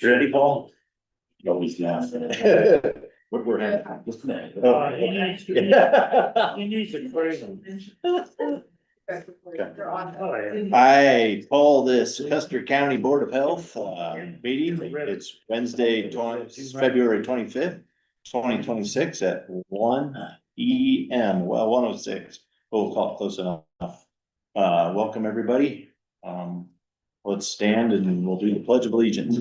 Ready, Paul? Always now. What we're having, just a minute. He needs a cradle. I call this Custer County Board of Health, meeting. It's Wednesday, February 25th, 2026 at 1 PM, well, 1:06. We'll call it close enough. Welcome, everybody. Let's stand and we'll do the Pledge of Allegiance.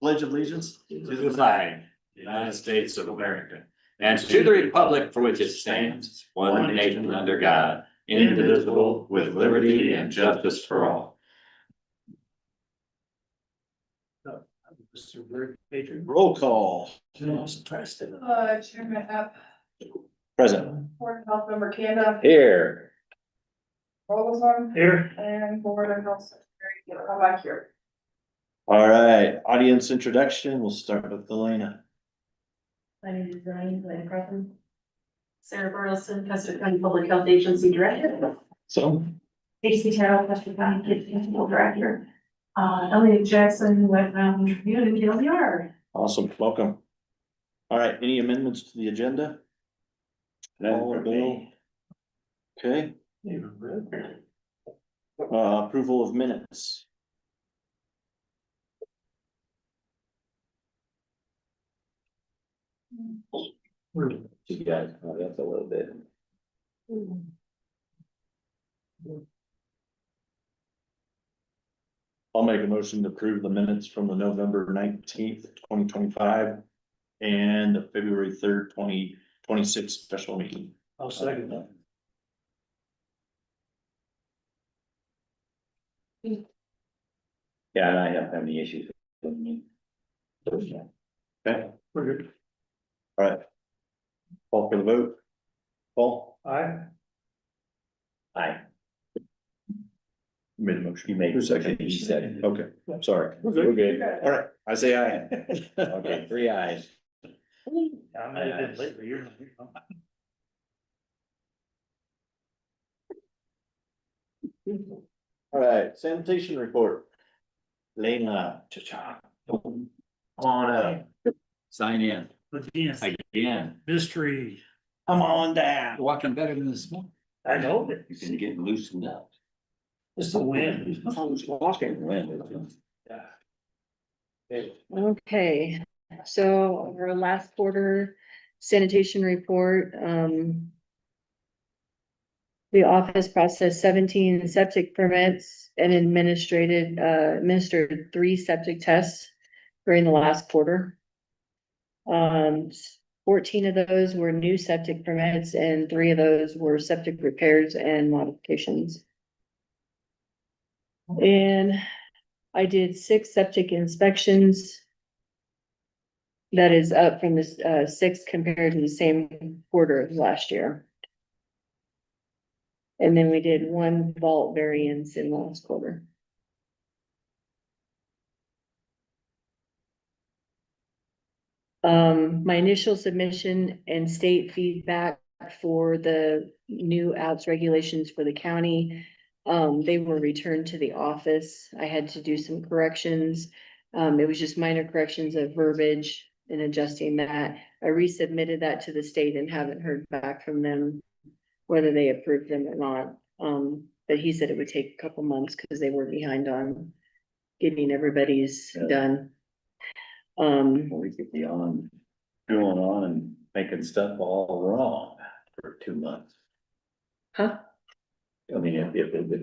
Pledge of Allegiance. To the flag, the United States of America, and to the republic for which it stands, one nation under God, indivisible, with liberty and justice for all. Roll call. Chairman Epp, Present. Board of Health Member Kanda, Here. Rolazar, Here. and Board of Health Secretary, come back here. All right, audience introduction. We'll start with Elena. My name is Lane Crescent. Sarah Burleson, Custer County Public Health Agency Director. So, Casey Terrell, Custer County Kids Control Director. Elliot Jackson, Wet Mountain Tribune and TLDR. awesome, welcome. All right, any amendments to the agenda? Paul or Bill? Okay, approval of minutes. You guys, that's a little bit. I'll make a motion to approve the minutes from the November 19th, 2025 and the February 3rd, 2026 special meeting. I'll second that. Yeah, and I don't have any issues. Okay, We're good. all right. Call for the vote. Paul? Aye. Aye. Made a motion. You made Who a seconded? second, he said. Okay, sorry. We're good. All right, I say aye. Okay, 3 ayes. I might have been late, but you're. All right, sanitation report. Lena, cha-cha. Come on up. Sign in Again, again. mystery. Come on down. Walking better than this morning. I know it. You're gonna get loosened up. It's the wind. I was walking when. Okay, so our last quarter sanitation report, the office processed 17 septic permits and administered 3 septic tests during the last quarter. 14 of those were new septic permits and 3 of those were septic repairs and modifications. And I did 6 septic inspections. That is up from this 6 compared to the same quarter of last year. And then we did 1 vault variance in last quarter. My initial submission and state feedback for the new outs regulations for the county. They were returned to the office. I had to do some corrections. It was just minor corrections of verbiage and adjusting that. I resubmitted that to the state and haven't heard back from them whether they approved them or not. But he said it would take a couple months because they were behind on getting everybody's done. We could be on, going on and making stuff all wrong for 2 months. Huh? I mean, if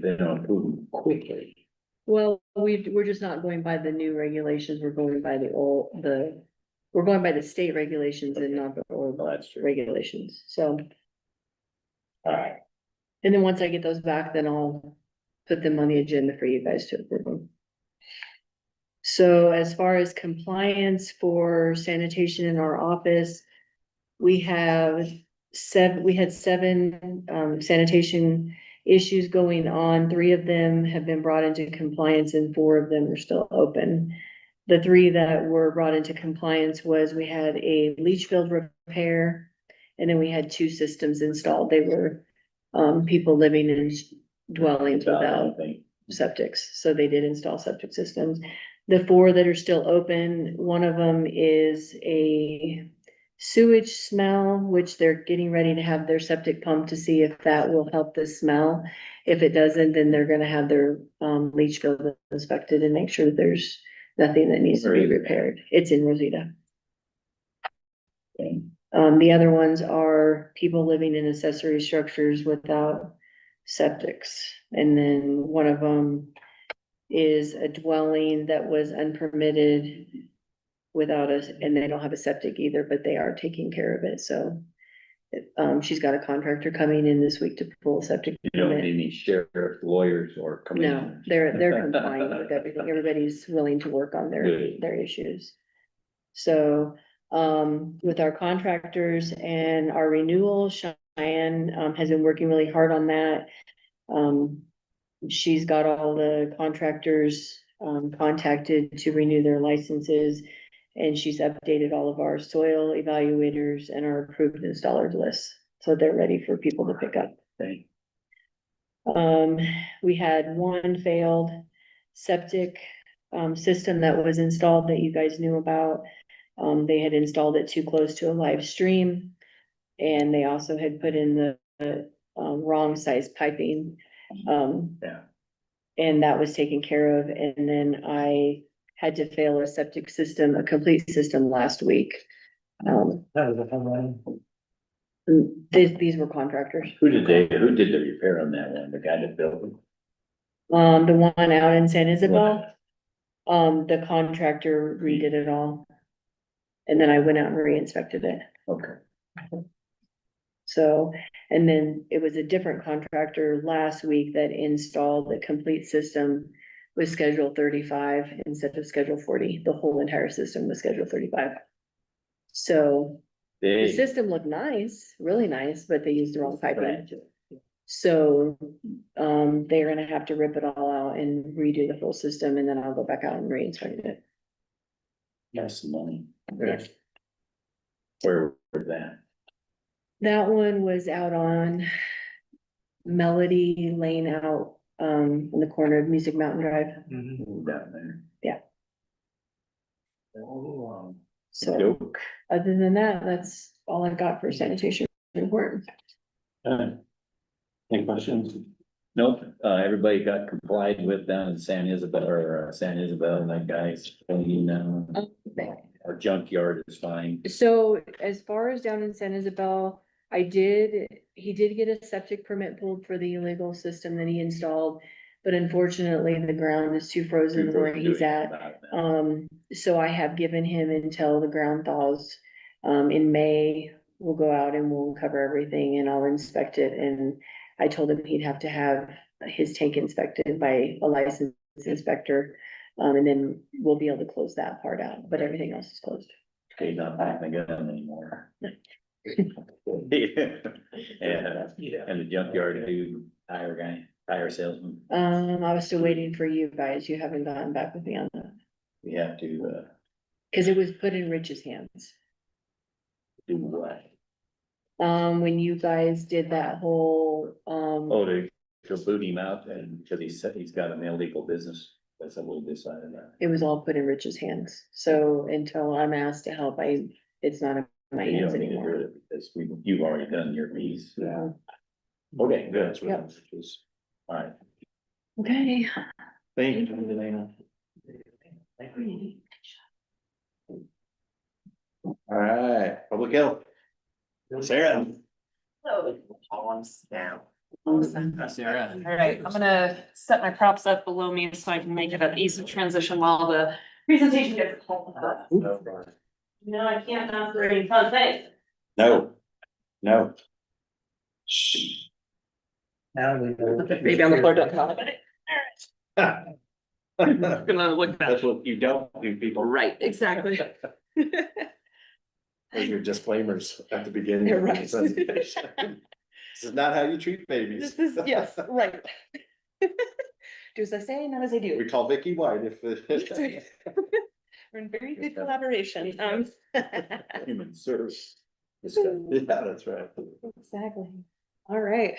they don't approve them quickly. Well, we're just not going by the new regulations. We're going by we're going by the state regulations and not the old Well, that's true. regulations. So, All right. and then once I get those back, then I'll put them on the agenda for you guys to approve them. So as far as compliance for sanitation in our office, we had 7 sanitation issues going on. 3 of them have been brought into compliance and 4 of them are still open. The 3 that were brought into compliance was we had a leach field repair, and then we had 2 systems installed. They were people living in dwellings without septics, so they did install septic systems. The 4 that are still open, one of them is a sewage smell, which they're getting ready to have their septic pump to see if that will help the smell. If it doesn't, then they're gonna have their leach field inspected and make sure that there's nothing that needs to be repaired. It's in Rosita. The other ones are people living in accessory structures without septics. And then one of them is a dwelling that was unpermitted without us, and they don't have a septic either, but they are taking care of it, so. She's got a contractor coming in this week to pull a septic You don't permit. need any sheriff, lawyers or No, commissioners. they're complying with everything. Everybody's willing to work on Good. their issues. So, with our contractors and our renewal, Cheyenne, has been working really hard on that. She's got all the contractors, contacted to renew their licenses. And she's updated all of our soil evaluators and our approved installers lists, so they're ready for people to pick up. Thank We had one failed septic system that was installed that you guys knew about. They had installed it too close to a live stream. And they also had put in the wrong size piping. Yeah. And that was taken care of. And then I had to fail a septic system, a complete system last week. These were contractors. Who did the repair on that one? The guy that built it? The one out in San Isabel, the contractor redid it all. And then I went out and re-inspected it. Okay. So, and then it was a different contractor last week that installed the complete system with schedule 35 instead of schedule 40. The whole entire system was schedule 35. So the They, system looked nice, really nice, but they used the wrong piping. So, they're gonna have to rip it all out and redo the full system, and then I'll go back out and re-inspect it. got some money. Yes. Where was that? That one was out on Melody Lane out, in the corner of Music Mountain Drive. Down there. Oh, So, Dope. other than that, that's all I've got for sanitation report. Any questions? Nope, everybody got complied with down in San Isabel, and that guy's cleaning now. Our junkyard is fine. So as far as down in San Isabel, he did get a septic permit pulled for the illegal system that he installed. But unfortunately, the ground is too frozen where he's at. So I have given him until the ground thaws. In May, we'll go out and we'll cover everything and I'll inspect it. And I told him he'd have to have his tank inspected by a licensed inspector. And then we'll be able to close that part out, but everything else is closed. He's not backing the gun anymore. Yeah, and the junkyard dude, tire salesman, I was still waiting for you guys. You haven't gotten back with me on that. we have to, Cause it was put in Rich's hands. do what? When you guys did that whole, Oh, to boot him out and, cause he said he's got an illegal business, that's what we decided on. it was all put in Rich's hands. So until I'm asked to help, it's not in my You hands don't need to do anymore. it because you've already done your piece. Yeah. Okay, good, Yep. alright. Okay. Thank you, Elena. All right, public health. Sarah. Sarah. All right, I'm gonna set my props up below me so I can make it an easy transition while the presentation gets pulled up. No, I can't answer any fun things. No. now we know. Put the baby on the floor, don't comment. All right, gonna look That's back. what you don't do, people. Right, exactly. Those are your disclaimers at the beginning. You're of the right. presentation. This is not how you treat babies. This is, yes, right. Do as I say, not as I We do. call Vicky White if. We're in very good collaboration. Human service. Yeah, that's right. Exactly. All right.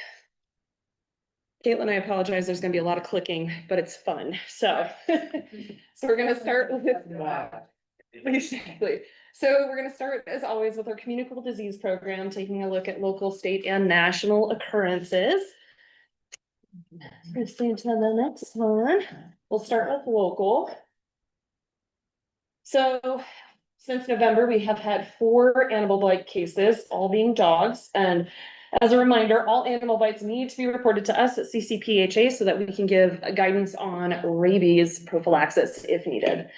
Caitlin, I apologize, there's gonna be a lot of clicking, but it's fun, so. So we're gonna start with. Exactly. So we're gonna start, as always, with our communicable disease program, taking a look at local, state, and national occurrences. Proceed to the next one. We'll start with local. So since November, we have had 4 animal bite cases, all being dogs. And as a reminder, all animal bites need to be reported to us at CCPHA so that we can give guidance on rabies prophylaxis if needed.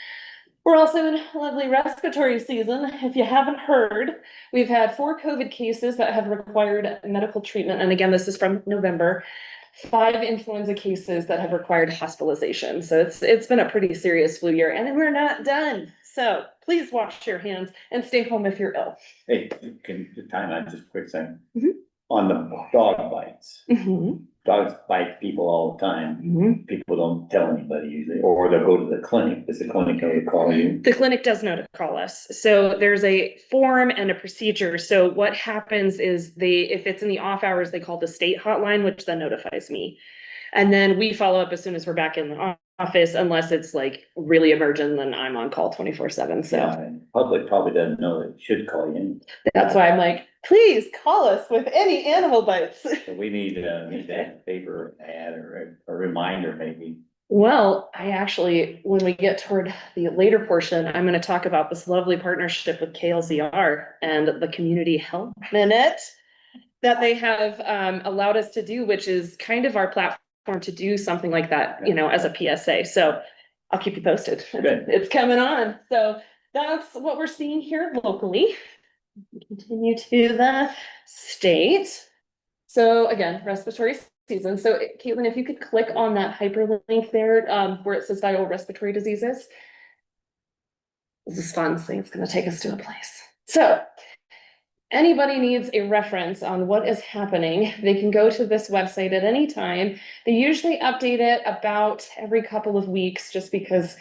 We're also in lovely respiratory season. If you haven't heard, we've had 4 COVID cases that have required medical treatment. And again, this is from November. 5 influenza cases that have required hospitalization. So it's been a pretty serious flu year, and we're not done. So please wash your hands and stay home if you're ill. Hey, can you time out just a quick second? Mhm. On the dog bites, Mhm, dogs bite people all the time. mhm. People don't tell anybody usually, or they'll go to the clinic. Does the clinic ever call you? The clinic does know to call us. So there's a form and a procedure. So what happens is if it's in the off hours, they call the state hotline, which then notifies me. And then we follow up as soon as we're back in the office, unless it's like really emergent, then I'm on call 24/7. So Yeah, and public probably doesn't know it should call you. that's why I'm like, please call us with any animal bites. So we need that paper ad or a reminder maybe. Well, I actually, when we get toward the later portion, I'm gonna talk about this lovely partnership with KLZR and the Community Health Minute that they have allowed us to do, which is kind of our platform to do something like that, you know, as a PSA. So I'll keep you posted. Good. It's coming on. So that's what we're seeing here locally. Continue to the state. So again, respiratory season. So Caitlin, if you could click on that hyperlink there, where it says viral respiratory diseases. This is fun. So it's going to take us to a place. So anybody needs a reference on what is happening, they can go to this website at any time. They usually update it about every couple of weeks just because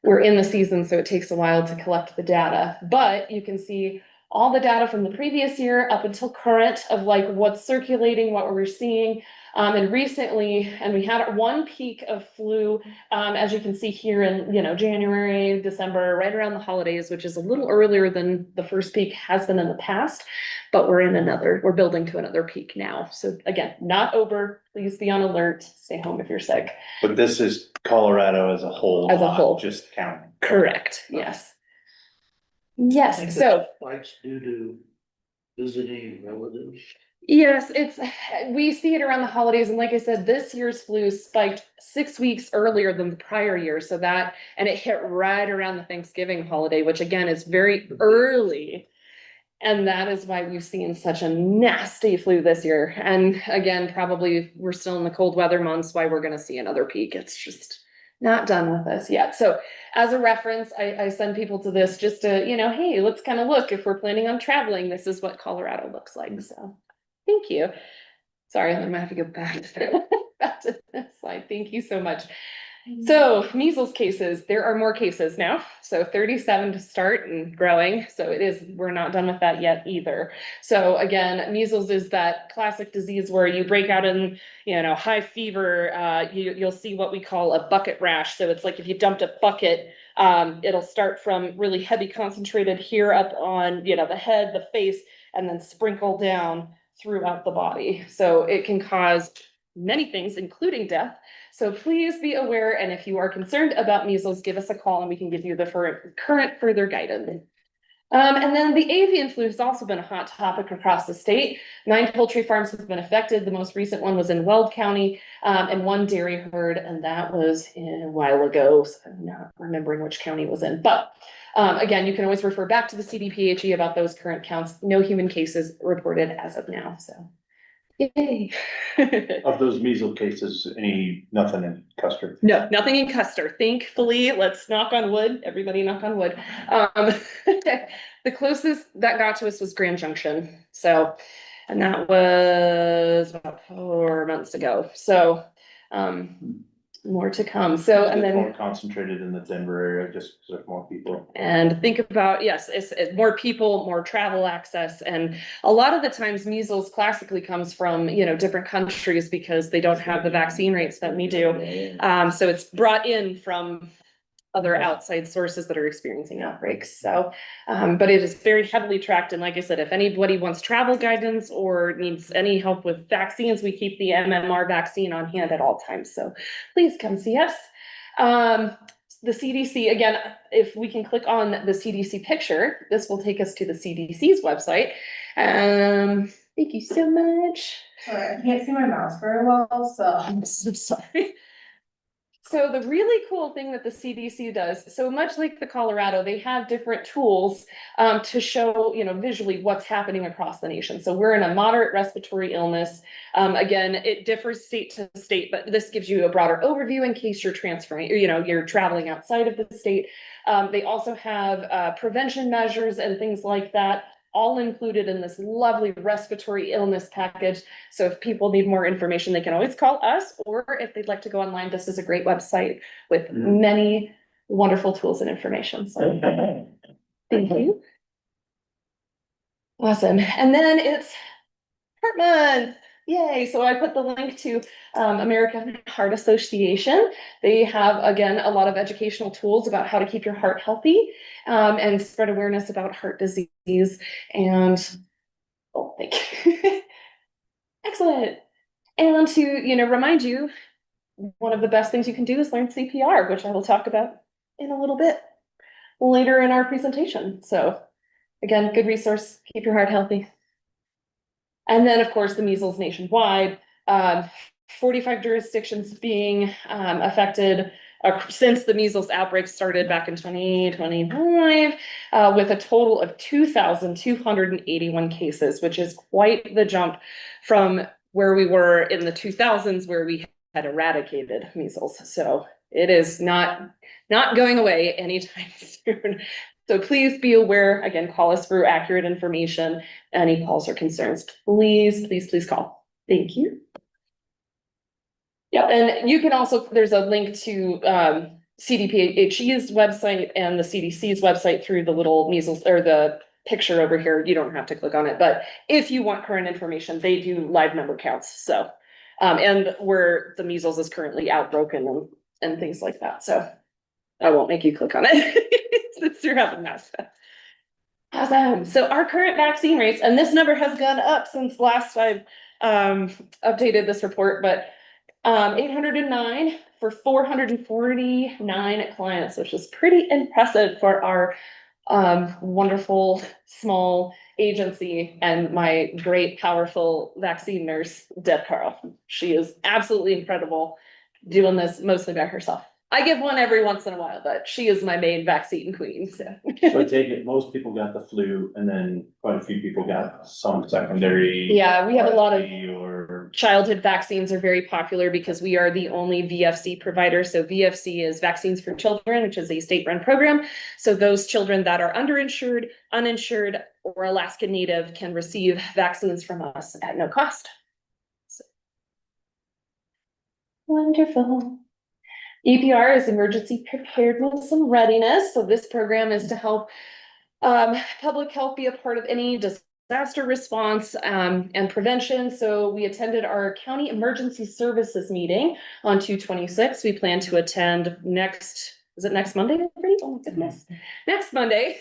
we're in the season, so it takes a while to collect the data. But you can see all the data from the previous year up until current of like what's circulating, what we're seeing. And recently, and we had 1 peak of flu, as you can see here in, January, December, right around the holidays, which is a little earlier than the first peak has been in the past, but we're building to another peak now. So again, not over, please be on alert, stay home if you're sick. But this is Colorado as a whole. As a not whole. Just county. Correct, yes. I think Yes, so. that's Spikes due to visiting relatives. Yes, we see it around the holidays, and like I said, this year's flu spiked 6 weeks earlier than the prior year, and it hit right around the Thanksgiving holiday, which again is very early. And that is why we've seen such a nasty flu this year. And again, probably we're still in the cold weather months, why we're gonna see another peak. It's just not done with us yet. So as a reference, I send people to this just to, hey, let's kind of look, if we're planning on traveling, this is what Colorado looks like, so. Thank you. Sorry, I'm gonna have to go back to this slide. Thank you so much. So measles cases, there are more cases now. So 37 to start and growing. So we're not done with that yet either. So again, measles is that classic disease where you break out in, high fever. You'll see what we call a bucket rash. So it's like if you dumped a bucket, it'll start from really heavy concentrated here up on, the head, the face, and then sprinkle down throughout the body. So it can cause many things, including death. So please be aware, and if you are concerned about measles, give us a call and we can give you the current further guidance. And then the avian flu has also been a hot topic across the state. 9 poultry farms have been affected. The most recent one was in Weld County, and 1 dairy herd, and that was a while ago. So I'm not remembering which county it was in, but again, you can always refer back to the CDPHE about those current counts. No human cases reported as of now, so. Yay. Of those measles cases, nothing in Custer? No, nothing in Custer. Thankfully, let's knock on wood. Everybody knock on wood. The closest that got to us was Grand Junction. So, and that was about 4 months ago. So, more to come. So, and then. More concentrated in the Denver area, just because there's more people. And think about, yes, it's more people, more travel access, and a lot of the times measles classically comes from, different countries because they don't have the vaccine rates that we do. So it's brought in from other outside sources that are experiencing outbreaks. So, but it is very heavily tracked. And like I said, if anybody wants travel guidance or needs any help with vaccines, we keep the MMR vaccine on hand at all times. So please come see us. The CDC, again, if we can click on the CDC picture, this will take us to the CDC's website. Thank you so much. Sorry, I can't see my mouse very well, so. I'm so sorry. So the really cool thing that the CDC does, so much like the Colorado, they have different tools to show, visually what's happening across the nation. So we're in a moderate respiratory illness. Again, it differs state to state, but this gives you a broader overview in case you're transferring, or, you're traveling outside of the state. They also have prevention measures and things like that, all included in this lovely respiratory illness package. So if people need more information, they can always call us, or if they'd like to go online, this is a great website with many wonderful tools and information. So thank you. Awesome. And then it's Heart Month. Yay. So I put the link to American Heart Association. They have, again, a lot of educational tools about how to keep your heart healthy and spread awareness about heart disease. And thank you. Excellent. And to, remind you, one of the best things you can do is learn CPR, which I will talk about in a little bit later in our presentation. So again, good resource, keep your heart healthy. And then, of course, the measles nationwide, 45 jurisdictions being affected since the measles outbreak started back in 2025, with a total of 2,281 cases, which is quite the jump from where we were in the 2000s, where we had eradicated measles. So it is not going away anytime soon. So please be aware, again, call us for accurate information. Any calls or concerns, please, please, please call. Thank you. Yeah, and you can also, there's a link to CDPHE's website and the CDC's website through the little measles or the picture over here. You don't have to click on it, but if you want current information, they do live number counts. So, and where the measles is currently outbroken and things like that. So I won't make you click on it since you're having that. Awesome. So our current vaccine rates, and this number has gone up since last I've updated this report, but 809 for 449 clients, which is pretty impressive for our wonderful small agency and my great powerful vaccine nurse, Deb Carl. She is absolutely incredible doing this mostly by herself. I give one every once in a while, but she is my main vaccine queen, so. So I take it, most people got the flu and then quite a few people got some secondary. Yeah, we have a lot of Or childhood vaccines are very popular because we are the only VFC provider. So VFC is Vaccines for Children, which is a state-run program. So those children that are underinsured, uninsured, or Alaska Native can receive vaccines from us at no cost. So. Wonderful. EPR is Emergency Preparedness and Readiness. So this program is to help public health be a part of any disaster response and prevention. So we attended our County Emergency Services meeting on 2/26. We plan to attend next Monday? Oh my goodness. Next Monday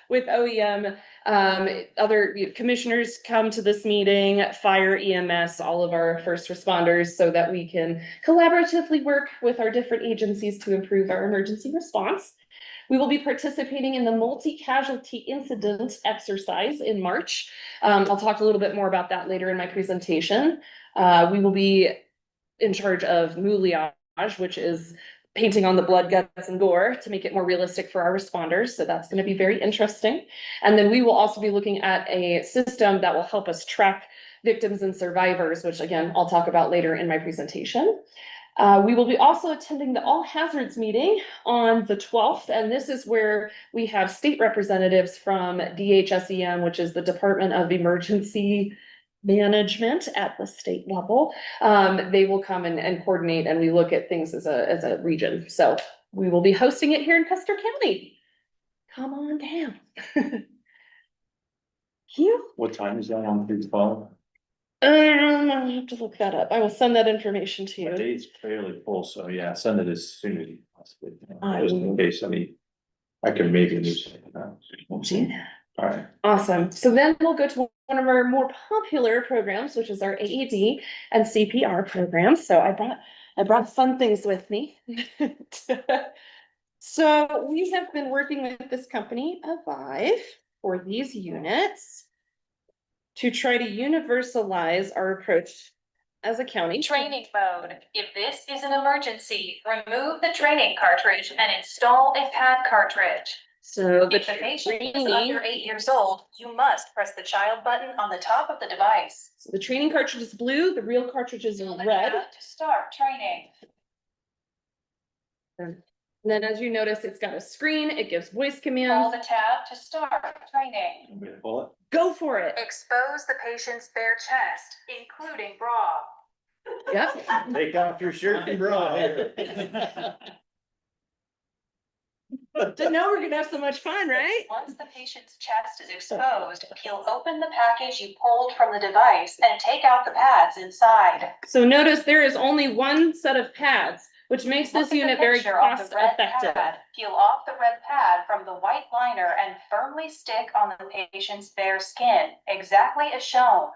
with OEM. Other commissioners come to this meeting, fire, EMS, all of our first responders, so that we can collaboratively work with our different agencies to improve our emergency response. We will be participating in the multi-casualty incident exercise in March. I'll talk a little bit more about that later in my presentation. We will be in charge of mouliage, which is painting on the blood, guts, and gore to make it more realistic for our responders. So that's going to be very interesting. And then we will also be looking at a system that will help us track victims and survivors, which again, I'll talk about later in my presentation. We will be also attending the All Hazards meeting on the 12th, and this is where we have state representatives from DHSEM, which is the Department of Emergency management at the state level. They will come and coordinate, and we look at things as a region. So we will be hosting it here in Custer County. Come on down. You, What time is that on through the phone? I have to look that up. I will send that information to My you. day's fairly full, so yeah, send it as soon as you possibly can, I just in will. case, I can maybe do something. Do that. All right. Awesome. So then we'll go to one of our more popular programs, which is our AED and CPR program. So I brought fun things with me. So we have been working with this company, Avive, for these units to try to universalize our approach as a county. Training mode. If this is an emergency, remove the training cartridge and install a pad cartridge. So the If the patient is training, under 8 years old, you must press the child button on the top of the device. so the training cartridge is blue, the real cartridge is The red. tab to start training. And then as you notice, it's got a screen, it gives voice Pull commands. the tab to start training. Go for it. Expose the patient's bare chest, including bra. Yep. Take off your shirt and bra. Didn't know we were gonna have so much fun, right? Once the patient's chest is exposed, he'll open the package you pulled from the device and take out the pads inside. So notice there is only one set of pads, which makes Look this at the unit very picture of the cost red effective. pad. Peel off the red pad from the white liner and firmly stick on the patient's bare skin, exactly as shown.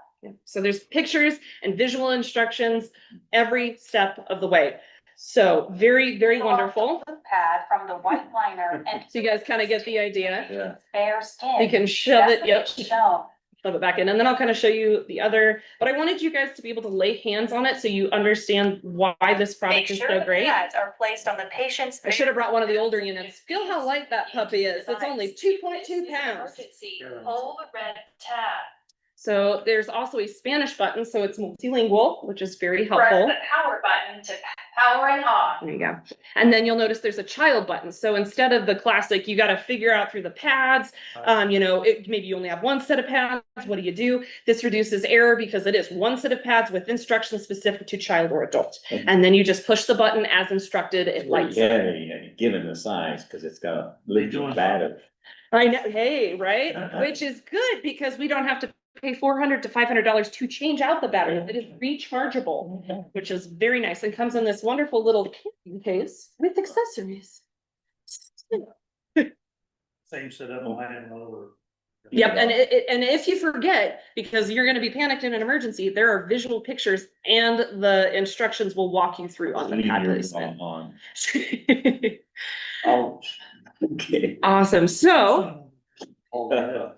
So there's pictures and visual instructions every step of the way. So very, very Peel off the wonderful. blue pad from the white liner and So you guys kind of get the idea. Yeah. bare skin. You can shove it, exactly yep, as shown. shove it back in, and then I'll kind of show you the other, but I wanted you guys to be able to lay hands on it so you understand why this Make product is sure so the great. pads are placed on the patient's. I should have brought one of the older units. Feel how light that puppy is. It's only 2.2 pounds. Pull the red tab. So there's also a Spanish button, so it's multilingual, which is very Press helpful. the power button to power it on. There you go. And then you'll notice there's a child button. So instead of the classic, you got to figure out through the pads, maybe you only have one set of pads. What do? This reduces error because it is one set of pads with instructions specific to child or adult. And then you just push the button as instructed. It lights up. Yeah, given the size, cause it's got a little battery. I know, hey, right? Which is good because we don't have to pay $400 to $500 to change out the battery. It is rechargeable, which is very nice and comes in this wonderful little carrying case with accessories. Same setup I had over. Yep, and if you forget, because you're gonna be panicked in an emergency, there are visual pictures and the instructions will walk you through on the pad placement. Oh, Okay. Awesome, so Oh,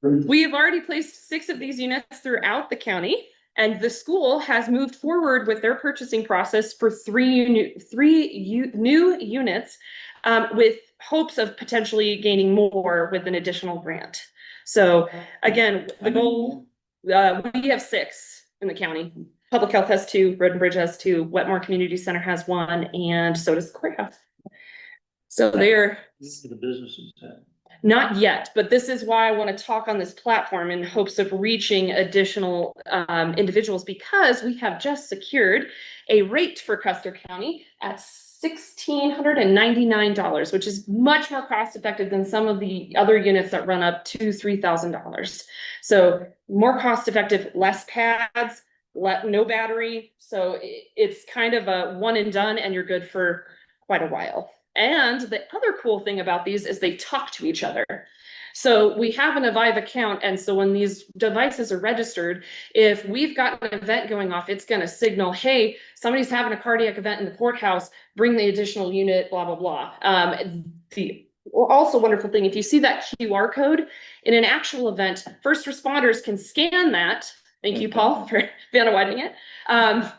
we have already placed 6 of these units throughout the county. And the school has moved forward with their purchasing process for 3 new units, with hopes of potentially gaining more with an additional grant. So again, the goal, we have 6 in the county. Public Health has 2, Road and Bridge has 2, Wetmore Community Center has 1, and so does the courthouse. So they're the businesses that. not yet, but this is why I want to talk on this platform in hopes of reaching additional individuals, because we have just secured a rate for Custer County at $1,699, which is much more cost effective than some of the other units that run up to $3,000. So more cost effective, less pads, no battery. So it's kind of a one and done, and you're good for quite a while. And the other cool thing about these is they talk to each other. So we have an Avive account, and so when these devices are registered, if we've got an event going off, it's gonna signal, hey, somebody's having a cardiac event in the courthouse, bring the additional unit, blah, blah, blah. The also wonderful thing, if you see that QR code in an actual event, first responders can scan that. Thank you, Paul, for widening it.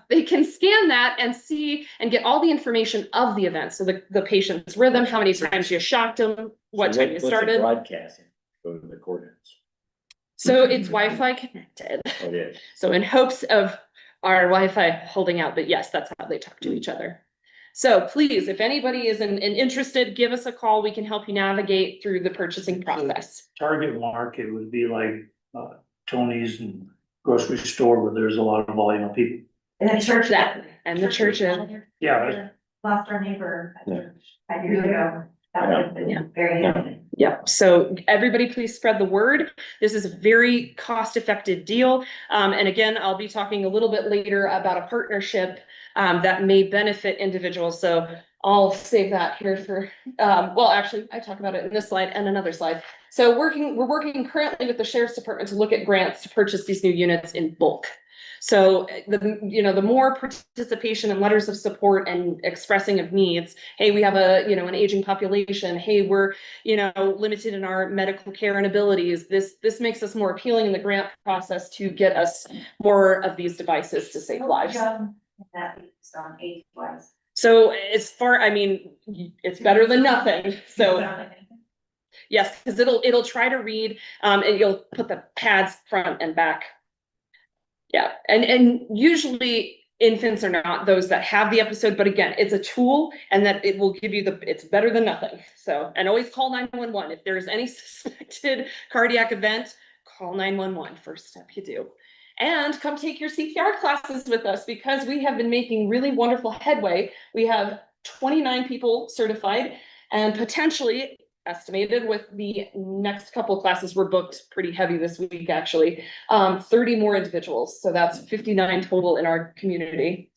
They can scan that and see and get all the information of the event. So the patient's rhythm, how many times you shocked them, what time you started. Broadcasting, go to the courthouse. So it's Wi-Fi connected. It is. So in hopes of our Wi-Fi holding out, but yes, that's how they talk to each other. So please, if anybody is interested, give us a call. We can help you navigate through the purchasing process. Target market would be like Tony's and grocery store where there's a lot of volume of people. And the church. That, and the church. Yeah. Lost our neighbor Yeah. 5 years ago. That would have Yeah. been very helpful. Yeah, so everybody please spread the word. This is a very cost-effective deal. And again, I'll be talking a little bit later about a partnership that may benefit individuals. So I'll save that here for, well, actually, I talk about it in this slide and another slide. So we're working currently with the Sheriff's Department to look at grants to purchase these new units in bulk. So the more participation and letters of support and expressing of needs, hey, we have an aging population, hey, we're, limited in our medical care and abilities. This makes us more appealing in the grant process to get us more of these devices to save lives. That is on age-wise. So it's better than nothing. So yes, because it'll try to read, and you'll put the pads front and back. Yeah, and usually infants are not those that have the episode, but again, it's a tool and that it will give you it's better than nothing. So, and always call 911. If there's any suspected cardiac event, call 911. First step you do. And come take your CPR classes with us because we have been making really wonderful headway. We have 29 people certified and potentially estimated with the next couple of classes were booked pretty heavy this week, actually, 30 more individuals. So that's 59 total in our community.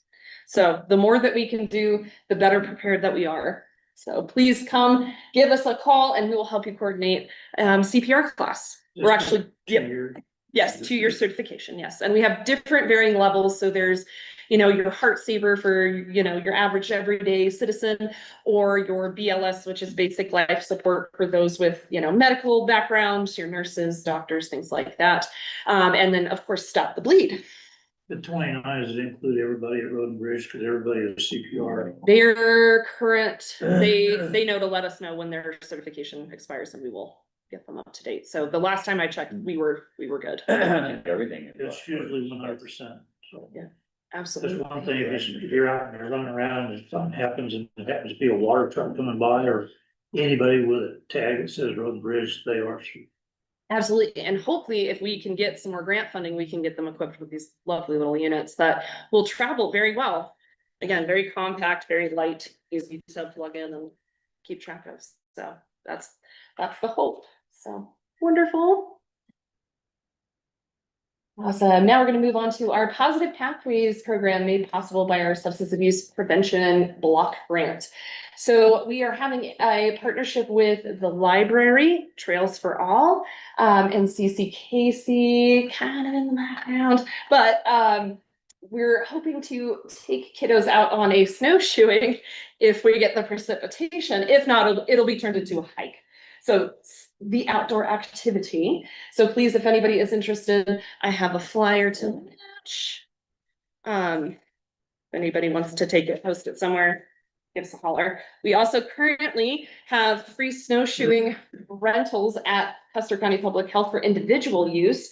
So the more that we can do, the better prepared that we are. So please come give us a call and we will help you coordinate CPR class. We're actually, yes, 2-year certification. Yes. And we have different varying levels. So there's, your heart saver for, your average everyday citizen, or your BLS, which is basic life support for those with, medical backgrounds, your nurses, doctors, things like that. And then of course, stop the bleed. The 29, does it include everybody at Road and Bridge? Because everybody is CPR. They're current, they know to let us know when their certification expires and we will get them up to date. So the last time I checked, we were good. Everything. It's usually 100%. So Yeah, that's absolutely. one thing, if you're out and you're running around and something happens and it happens to be a water truck coming by or anybody with a tag that says Road and Bridge, they are. Absolutely. And hopefully if we can get some more grant funding, we can get them equipped with these lovely little units that will travel very well. Again, very compact, very light, easy to plug in and keep track of. So that's the hope. So wonderful. Awesome. Now we're going to move on to our Positive Pathways program made possible by our Substance Abuse Prevention Block Grant. So we are having a partnership with the library, Trails for All, and CCKC kind of in the background, but we're hoping to take kiddos out on a snowshoeing if we get the precipitation. If not, it'll be turned into a hike. So the outdoor activity. So please, if anybody is interested, I have a flyer to match. If anybody wants to take it, post it somewhere, give us a holler. We also currently have free snowshoeing rentals at Custer County Public Health for individual use,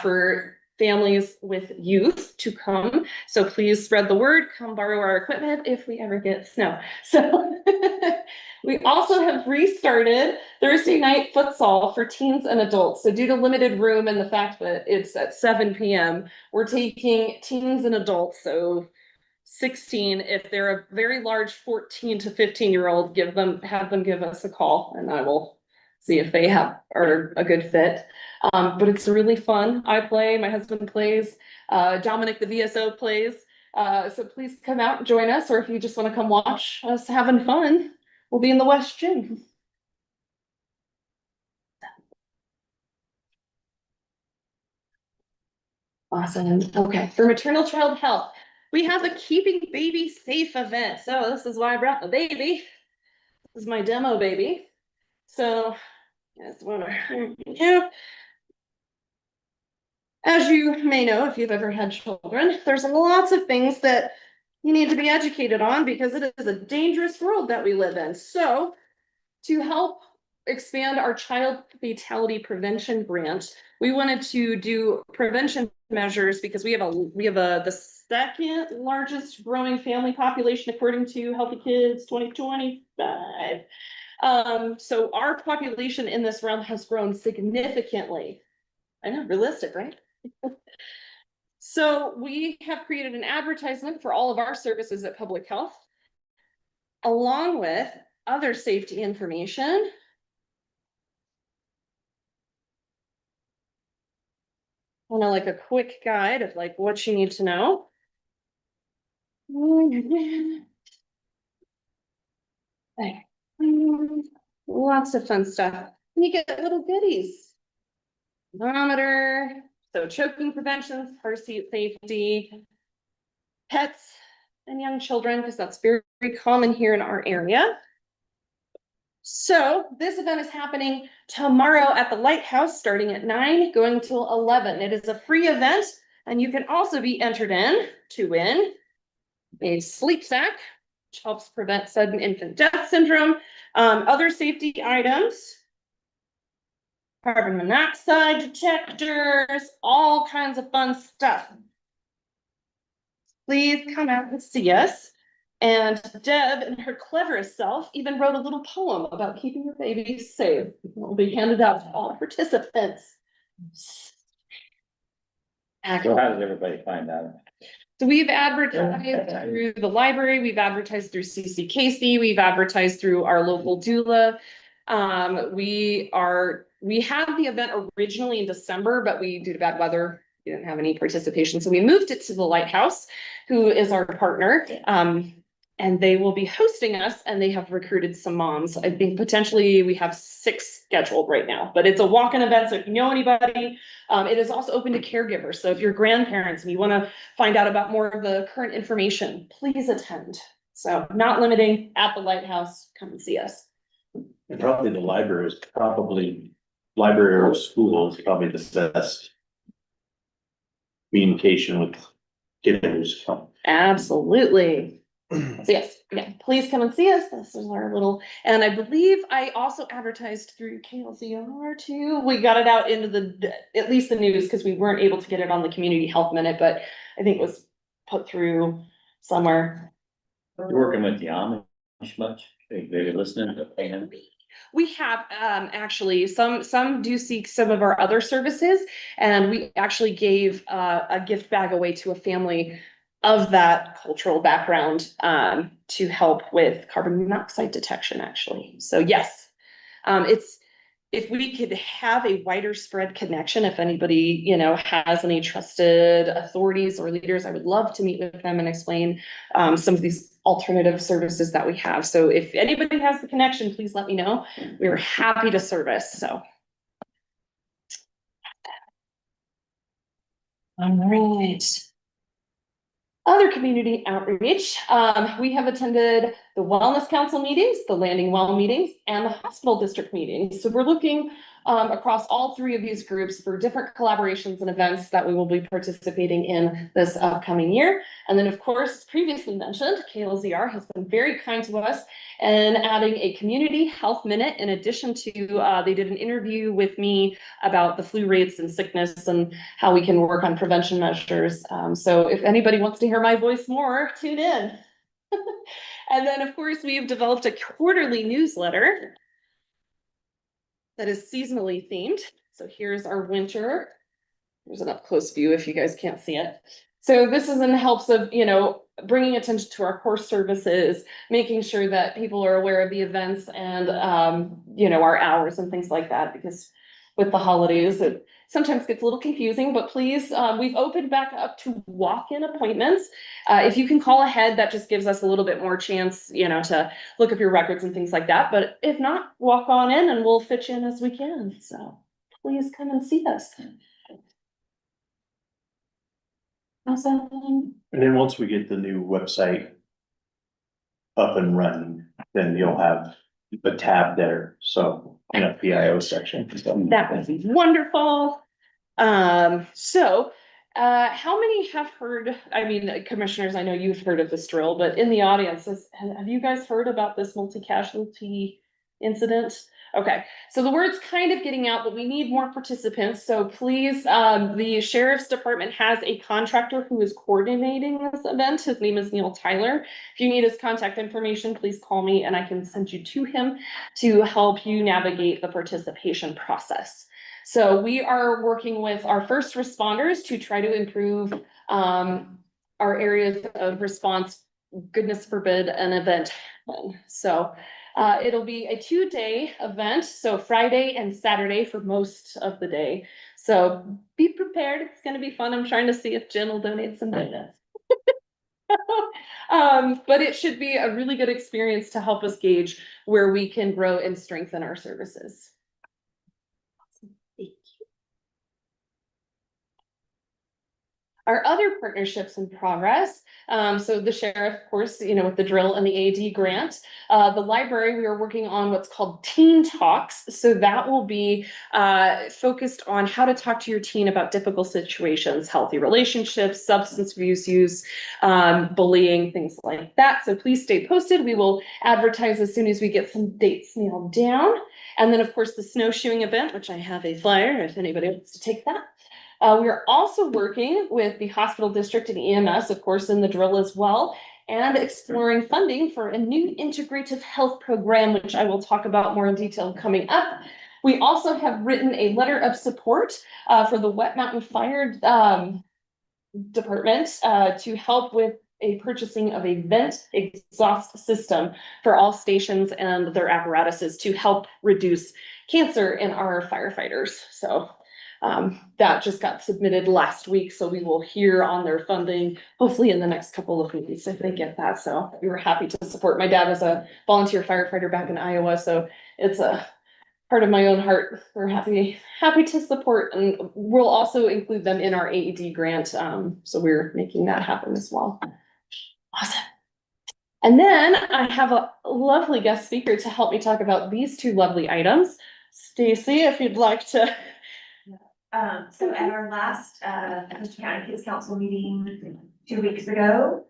for families with youth to come. So please spread the word, come borrow our equipment if we ever get snow. So we also have restarted Thursday night futsal for teens and adults. So due to limited room and the fact that it's at 7 p.m., we're taking teens and adults. So 16, if they're a very large 14 to 15-year-old, have them give us a call and I will see if they are a good fit. But it's really fun. I play, my husband plays, Dominic, the VSO plays. So please come out and join us, or if you just want to come watch us having fun, we'll be in the West Gym. Awesome. Okay, for maternal child health, we have a Keeping Baby Safe event. So this is why I brought the baby. This is my demo baby. So, as you may know, if you've ever had children, there's lots of things that you need to be educated on because it is a dangerous world that we live in. So to help expand our child fatality prevention grant, we wanted to do prevention measures because we have the second largest growing family population according to Healthy Kids 2025. So our population in this realm has grown significantly. I know, realistic, right? So we have created an advertisement for all of our services at Public Health, along with other safety information. Kind of like a quick guide of like what you need to know. Lots of fun stuff. You get little goodies. Thermometer, so choking prevention, car seat safety, pets and young children, because that's very, very common here in our area. So this event is happening tomorrow at the Lighthouse, starting at 9, going till 11. It is a free event, and you can also be entered in to win a sleep sack, which helps prevent sudden infant death syndrome, other safety items, carbon monoxide detectors, all kinds of fun stuff. Please come out and see us. And Deb, in her cleverest self, even wrote a little poem about keeping your babies safe. It will be handed out to all participants. So how does everybody find out? So we've advertised through the library, we've advertised through CCKC, we've advertised through our local doula. We had the event originally in December, but due to bad weather, we didn't have any participation. So we moved it to the Lighthouse, who is our partner. And they will be hosting us, and they have recruited some moms. I think potentially we have 6 scheduled right now, but it's a walk-in event. So if you know anybody, it is also open to caregivers. So if you're grandparents and you want to find out about more of the current information, please attend. So not limiting, at the Lighthouse, come and see us. And probably the library or school is probably the best communication with kiddos. Absolutely. So yes, yeah, please come and see us. This is our little, and I believe I also advertised through KLZR too. We got it out into at least the news, because we weren't able to get it on the Community Health Minute, but I think it was put through somewhere. You're working with the Amish much? They're listening to paying. We have actually some do seek some of our other services, and we actually gave a gift bag away to a family of that cultural background to help with carbon monoxide detection, actually. So yes, if we could have a wider spread connection, if anybody, has any trusted authorities or leaders, I would love to meet with them and explain some of these alternative services that we have. So if anybody has the connection, please let me know. We're happy to service, so. All right. Other community outreach, we have attended the Wellness Council meetings, the Landing Well meetings, and the Hospital District meetings. So we're looking across all 3 of these groups for different collaborations and events that we will be participating in this upcoming year. And then, of course, previously mentioned, KLZR has been very kind to us and adding a community health minute, in addition to they did an interview with me about the flu rates and sickness and how we can work on prevention measures. So if anybody wants to hear my voice more, tune in. And then, of course, we have developed a quarterly newsletter that is seasonally themed. So here's our winter. Here's an up close view if you guys can't see it. So this is in the helps of, bringing attention to our core services, making sure that people are aware of the events and, our hours and things like that, because with the holidays, it sometimes gets a little confusing, but please, we've opened back up to walk-in appointments. If you can call ahead, that just gives us a little bit more chance, to look up your records and things like that. But if not, walk on in and we'll fit you in as we can. So please come and see us. Awesome. And then once we get the new website up and running, then you'll have a tab there, so in a PIO section. So That would be wonderful. How many have heard, commissioners, I know you've heard of this drill, but in the audience, have you guys heard about this multi-casualty incident? Okay, so the word's kind of getting out, but we need more participants. So please, the sheriff's department has a contractor who is coordinating this event. His name is Neil Tyler. If you need his contact information, please call me and I can send you to him to help you navigate the participation process. So we are working with our first responders to try to improve our areas of response, goodness forbid, an event happen. So it'll be a 2-day event, so Friday and Saturday for most of the day. So be prepared, it's gonna be fun. I'm trying to see if Jen will donate some donuts. But it should be a really good experience to help us gauge where we can grow and strengthen our services. Our other partnerships in progress, so the sheriff, of course, you know, with the drill and the AD grant, the library, we are working on what's called Teen Talks. So that will be focused on how to talk to your teen about difficult situations, healthy relationships, substance abuse use, bullying, things like that. So please stay posted. We will advertise as soon as we get some dates nailed down. And then, of course, the snowshoeing event, which I have a flyer if anybody wants to take that. We are also working with the hospital district and EMS, of course, in the drill as well, and exploring funding for a new integrative health program, which I will talk about more in detail coming up. We also have written a letter of support for the Wet Mountain Fire Department to help with a purchasing of a vent exhaust system for all stations and their apparatuses to help reduce cancer in our firefighters. So that just got submitted last week, so we will hear on their funding, hopefully in the next couple of weeks if they get that. So we were happy to support. My dad was a volunteer firefighter back in Iowa, so it's a part of my own heart. We're happy to support, and we'll also include them in our AED grant. So we're making that happen as well. Awesome. And then I have a lovely guest speaker to help me talk about these two lovely items. Stacy, if you'd like to. So at our last, Custer County Kids Council meeting 2 weeks ago,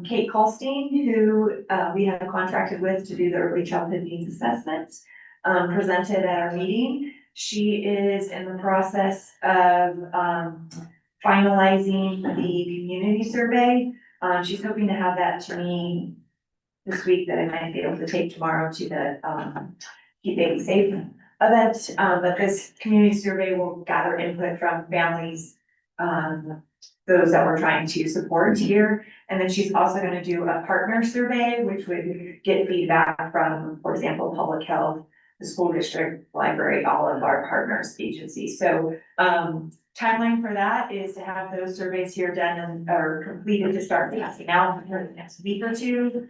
Kate Colstein, who, we have contracted with to do the early childhood needs assessment, presented at our meeting. She is in the process of, finalizing the community survey. She's hoping to have that to me this week that I might be able to take tomorrow to the, Keep Baby Safe event, but this community survey will gather input from families, those that we're trying to support here. And then she's also gonna do a partner survey, which would get feedback from, for example, public health, the school district, library, all of our partners, agencies. So, timeline for that is to have those surveys here done and, or completed to start passing out for the next week or two.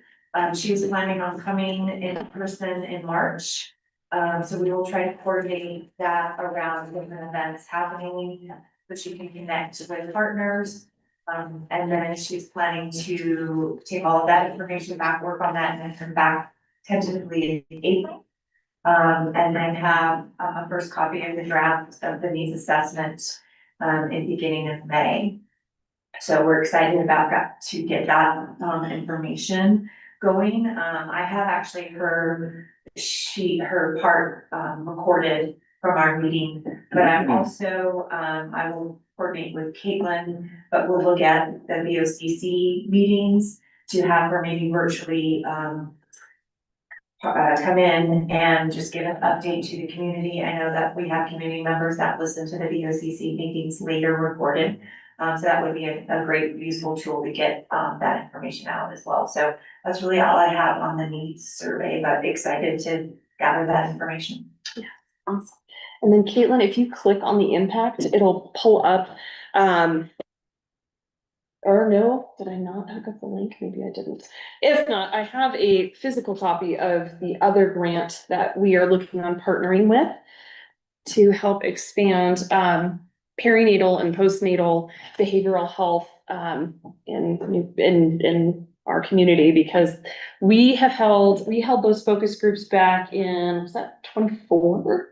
She was planning on coming in person in March. So we will try to coordinate that around different events happening, so she can connect with partners. And then she's planning to take all of that information back, work on that, and then come back tentatively in April. And then have a first copy of the draft of the needs assessment, in the beginning of May. So we're excited about that, to get that, information going. I have actually heard her part recorded from our meeting, but I'm also, I will coordinate with Caitlin, but we'll look at the BOCC meetings to have her maybe virtually come in and just give an update to the community. I know that we have community members that listen to the BOCC meetings later recorded. So that would be a great useful tool to get that information out as well. So that's really all I have on the needs survey, but excited to gather that information. Yeah, awesome. And then Caitlin, if you click on the impact, it'll pull up, or no, did I not hook up the link? Maybe I didn't. If not, I have a physical copy of the other grant that we are looking on partnering with to help expand, perinatal and postnatal behavioral health in our community, because we held those focus groups back in, was that 24?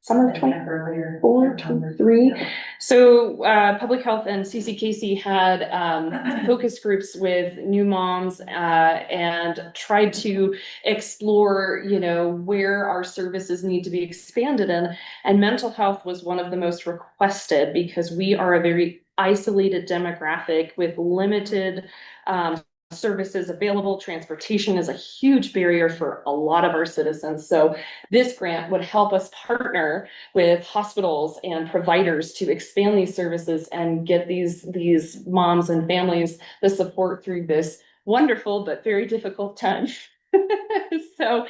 Summer of 24, 23. So public health and CCKC had focus groups with new moms and tried to explore, you know, where our services need to be expanded in. And mental health was one of the most requested, because we are a very isolated demographic with limited services available. Transportation is a huge barrier for a lot of our citizens. So this grant would help us partner with hospitals and providers to expand these services and get these moms and families the support through this wonderful but very difficult time. So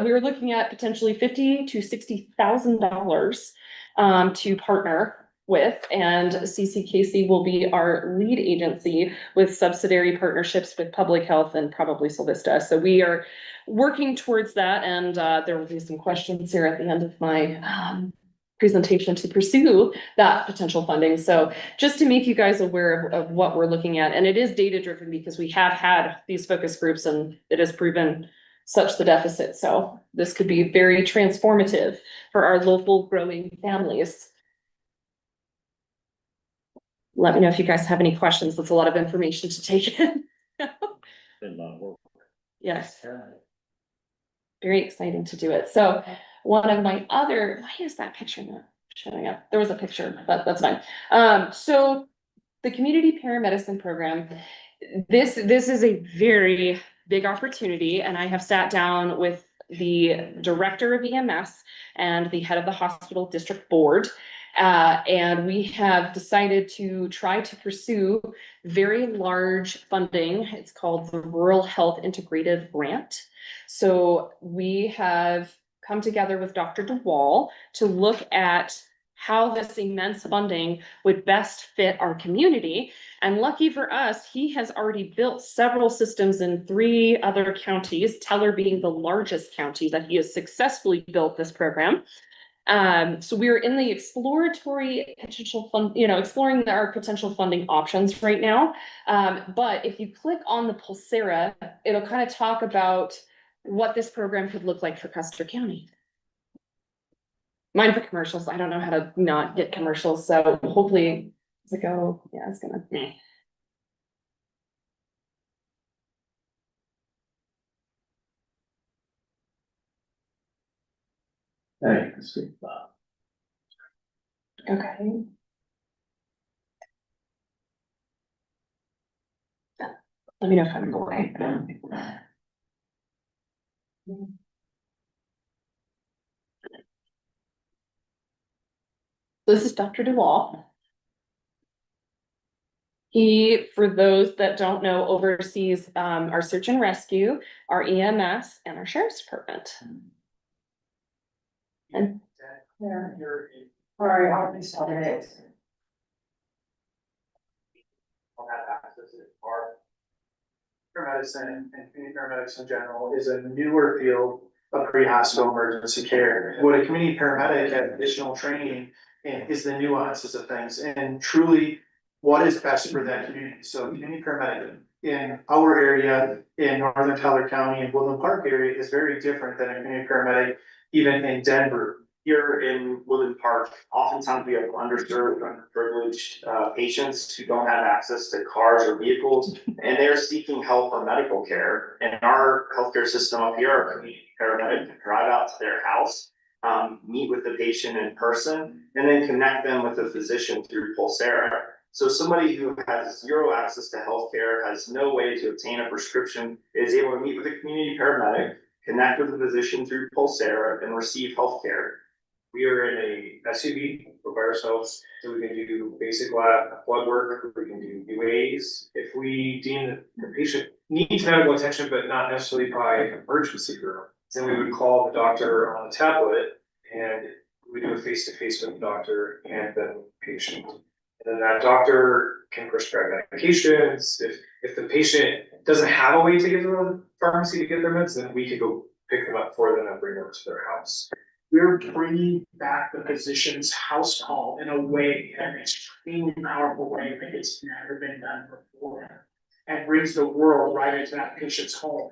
we were looking at potentially $50,000 to $60,000 to partner with, and CCKC will be our lead agency with subsidiary partnerships with public health and probably Solvista. So we are working towards that, and there will be some questions here at the end of my presentation to pursue that potential funding. So just to make you guys aware of what we're looking at, and it is data driven because we have had these focus groups and it has proven such the deficit. So this could be very transformative for our local growing families. Let me know if you guys have any questions. That's a lot of information to take in. Yes. Very exciting to do it. So one of my other, why is that picture not showing up? There was a picture, but that's fine. So the community paramedicine program, this is a very big opportunity, and I have sat down with the director of EMS and the head of the hospital district board. And we have decided to try to pursue very large funding. It's called the Rural Health Integrative Grant. So we have come together with Dr. DeWall to look at how this immense funding would best fit our community. And lucky for us, he has already built several systems in 3 other counties, Teller being the largest county that he has successfully built this program. So we're in the exploratory potential fund, exploring our potential funding options right now. But if you click on the Pulsera, it'll kind of talk about what this program could look like for Custer County. Mine for commercials. I don't know how to not get commercials, so hopefully, does it go? Yeah, it's gonna. Okay. Let me know if I'm away. This is Dr. DeWall. He, for those that don't know, oversees our search and rescue, our EMS, and our sheriff's department. And Sorry, I'll be sorry. Medicine and community paramedics in general is a newer field of pre-hospital emergency care. What a community paramedic has additional training in is the nuances of things and truly what is best for that community. So community paramedic in our area in Northern Teller County and Woodland Park area is very different than a community paramedic even in Denver. Here in Woodland Park, oftentimes we have underserved, underprivileged patients who don't have access to cars or vehicles, and they're seeking help or medical care. And our healthcare system up here, our community paramedic can drive out to their house, meet with the patient in person, and then connect them with a physician through Pulsera. So somebody who has zero access to healthcare, has no way to obtain a prescription, is able to meet with a community paramedic, connect with a physician through Pulsera, and receive healthcare. We are in a SUV by ourselves, so we can do basic lab blood work, we can do UAs. If we deem that the patient needs medical attention, but not necessarily by emergency room, then we would call the doctor on a tablet and we do a face-to-face with the doctor and the patient. And then that doctor can prescribe medications. If the patient doesn't have a way to get to the pharmacy to get their meds, then we could go pick them up for them and bring them to their house. We're bringing back the physician's house call in a way, an extremely powerful way that it's never been done before, and brings the world right into that patient's home.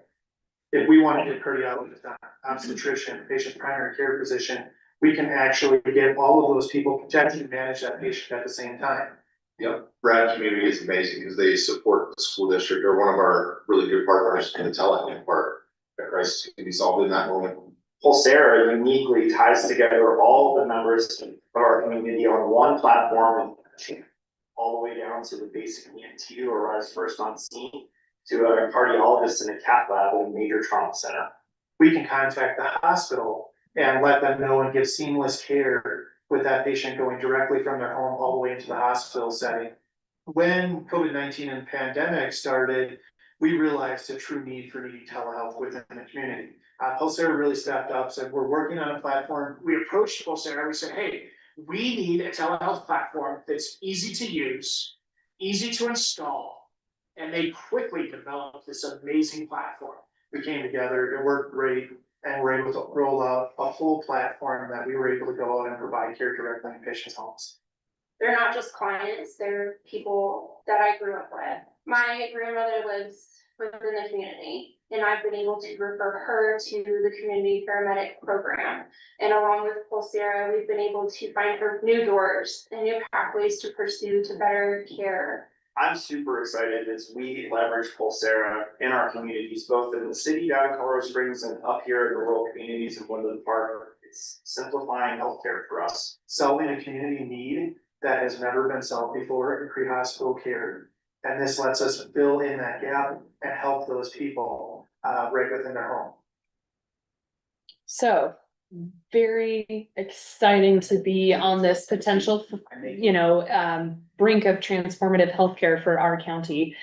If we want to get cardiologist, obstetrician, patient primary care physician, we can actually get all of those people potentially manage that patient at the same time. Yep, Brad Community is amazing because they support the school district. They're one of our really good partners in the telehealth part. That crisis can be solved in that moment. Pulsera uniquely ties together all the members of our community on one platform, all the way down to the basic EMT who arrives first on scene. to a cardiologist in a cath lab at a major trauma center. We can contact the hospital and let them know and give seamless care with that patient going directly from their home all the way into the hospital setting. When COVID-19 and pandemic started, we realized a true need for needing telehealth within the community. Pulsera really stepped up, said, we're working on a platform. We approached Pulsera, we said, hey, we need a telehealth platform that's easy to use, easy to install. And they quickly developed this amazing platform. We came together, it worked great, and we're able to roll out a whole platform that we were able to go out and provide care directly in patients' homes. They're not just clients, they're people that I grew up with. My grandmother lives within the community, and I've been able to refer her to the community paramedic program. And along with Pulsera, we've been able to find her new doors and new pathways to pursue to better care. I'm super excited as we leverage Pulsera in our communities, both in the city down in Colorado Springs and up here in the rural communities in Woodland Park. It's simplifying healthcare for us. Solving a community need that has never been solved before in pre-hospital care. And this lets us fill in that gap and help those people right within their home. So very exciting to be on this potential, brink of transformative healthcare for our county.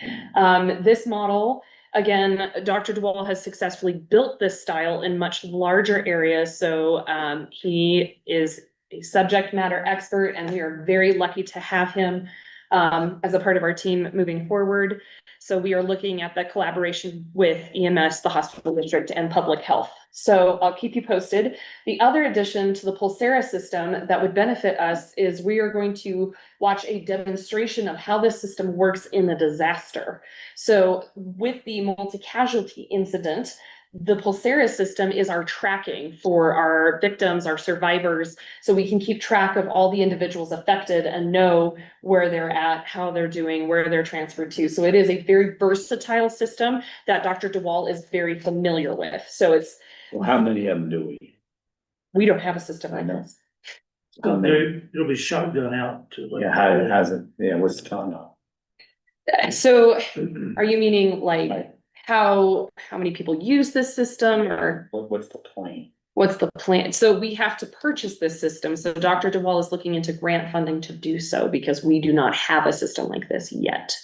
This model, again, Dr. DeWall has successfully built this style in much larger areas. So he is a subject matter expert, and we are very lucky to have him as a part of our team moving forward. So we are looking at the collaboration with EMS, the hospital district, and public health. So I'll keep you posted. The other addition to the Pulsera system that would benefit us is we are going to watch a demonstration of how this system works in a disaster. So with the multi-casualty incident, the Pulsera system is our tracking for our victims, our survivors, so we can keep track of all the individuals affected and know where they're at, how they're doing, where they're transferred to. So it is a very versatile system that Dr. DeWall is very familiar with. So it's. Well, how many of them do We don't have a system like this. It'll be shotgun out to. Yeah, how's it, what's the time now? So are you meaning like how many people use this system, or What's the plan? what's the plan? So we have to purchase this system. So Dr. DeWall is looking into grant funding to do so because we do not have a system like this yet.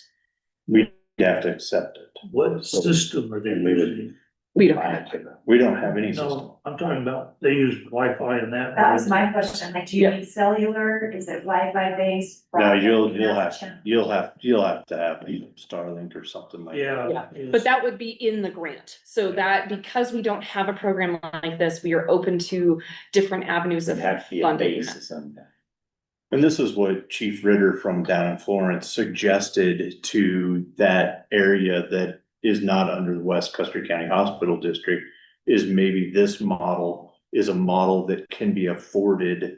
We have to accept it. What system are they using? We don't have. We don't have any system. No, I'm talking about, they use Wi-Fi and that. That was my question, like, do you need cellular, is it Wi-Fi based? No, you'll have to have Starlink or something like that. Yeah, but that would be in the grant. So that, because we don't have a program like this, we are open to different avenues of Have to be a funding. basis on that. And this is what Chief Ritter from down in Florence suggested to that area that is not under the West Custer County Hospital District, is maybe this model is a model that can be afforded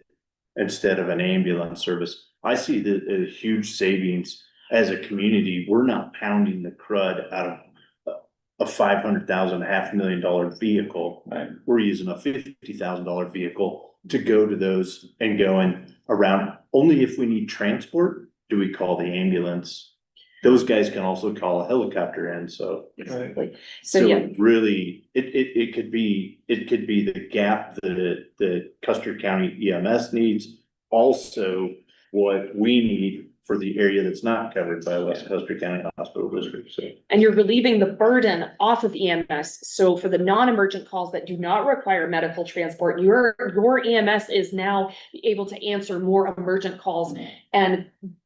instead of an ambulance service. I see the huge savings as a community. We're not pounding the crud out of a $500,000, $500,000 vehicle. Right. We're using a $50,000 vehicle to go to those and going around. Only if we need transport do we call the ambulance. Those guys can also call a helicopter in, so. Exactly. So yeah, Really, it could be the gap that Custer County EMS needs. Also, what we need for the area that's not covered by West Custer County Hospital District, so. and you're relieving the burden off of EMS. So for the non-emergent calls that do not require medical transport, your EMS is now able to answer more emergent calls.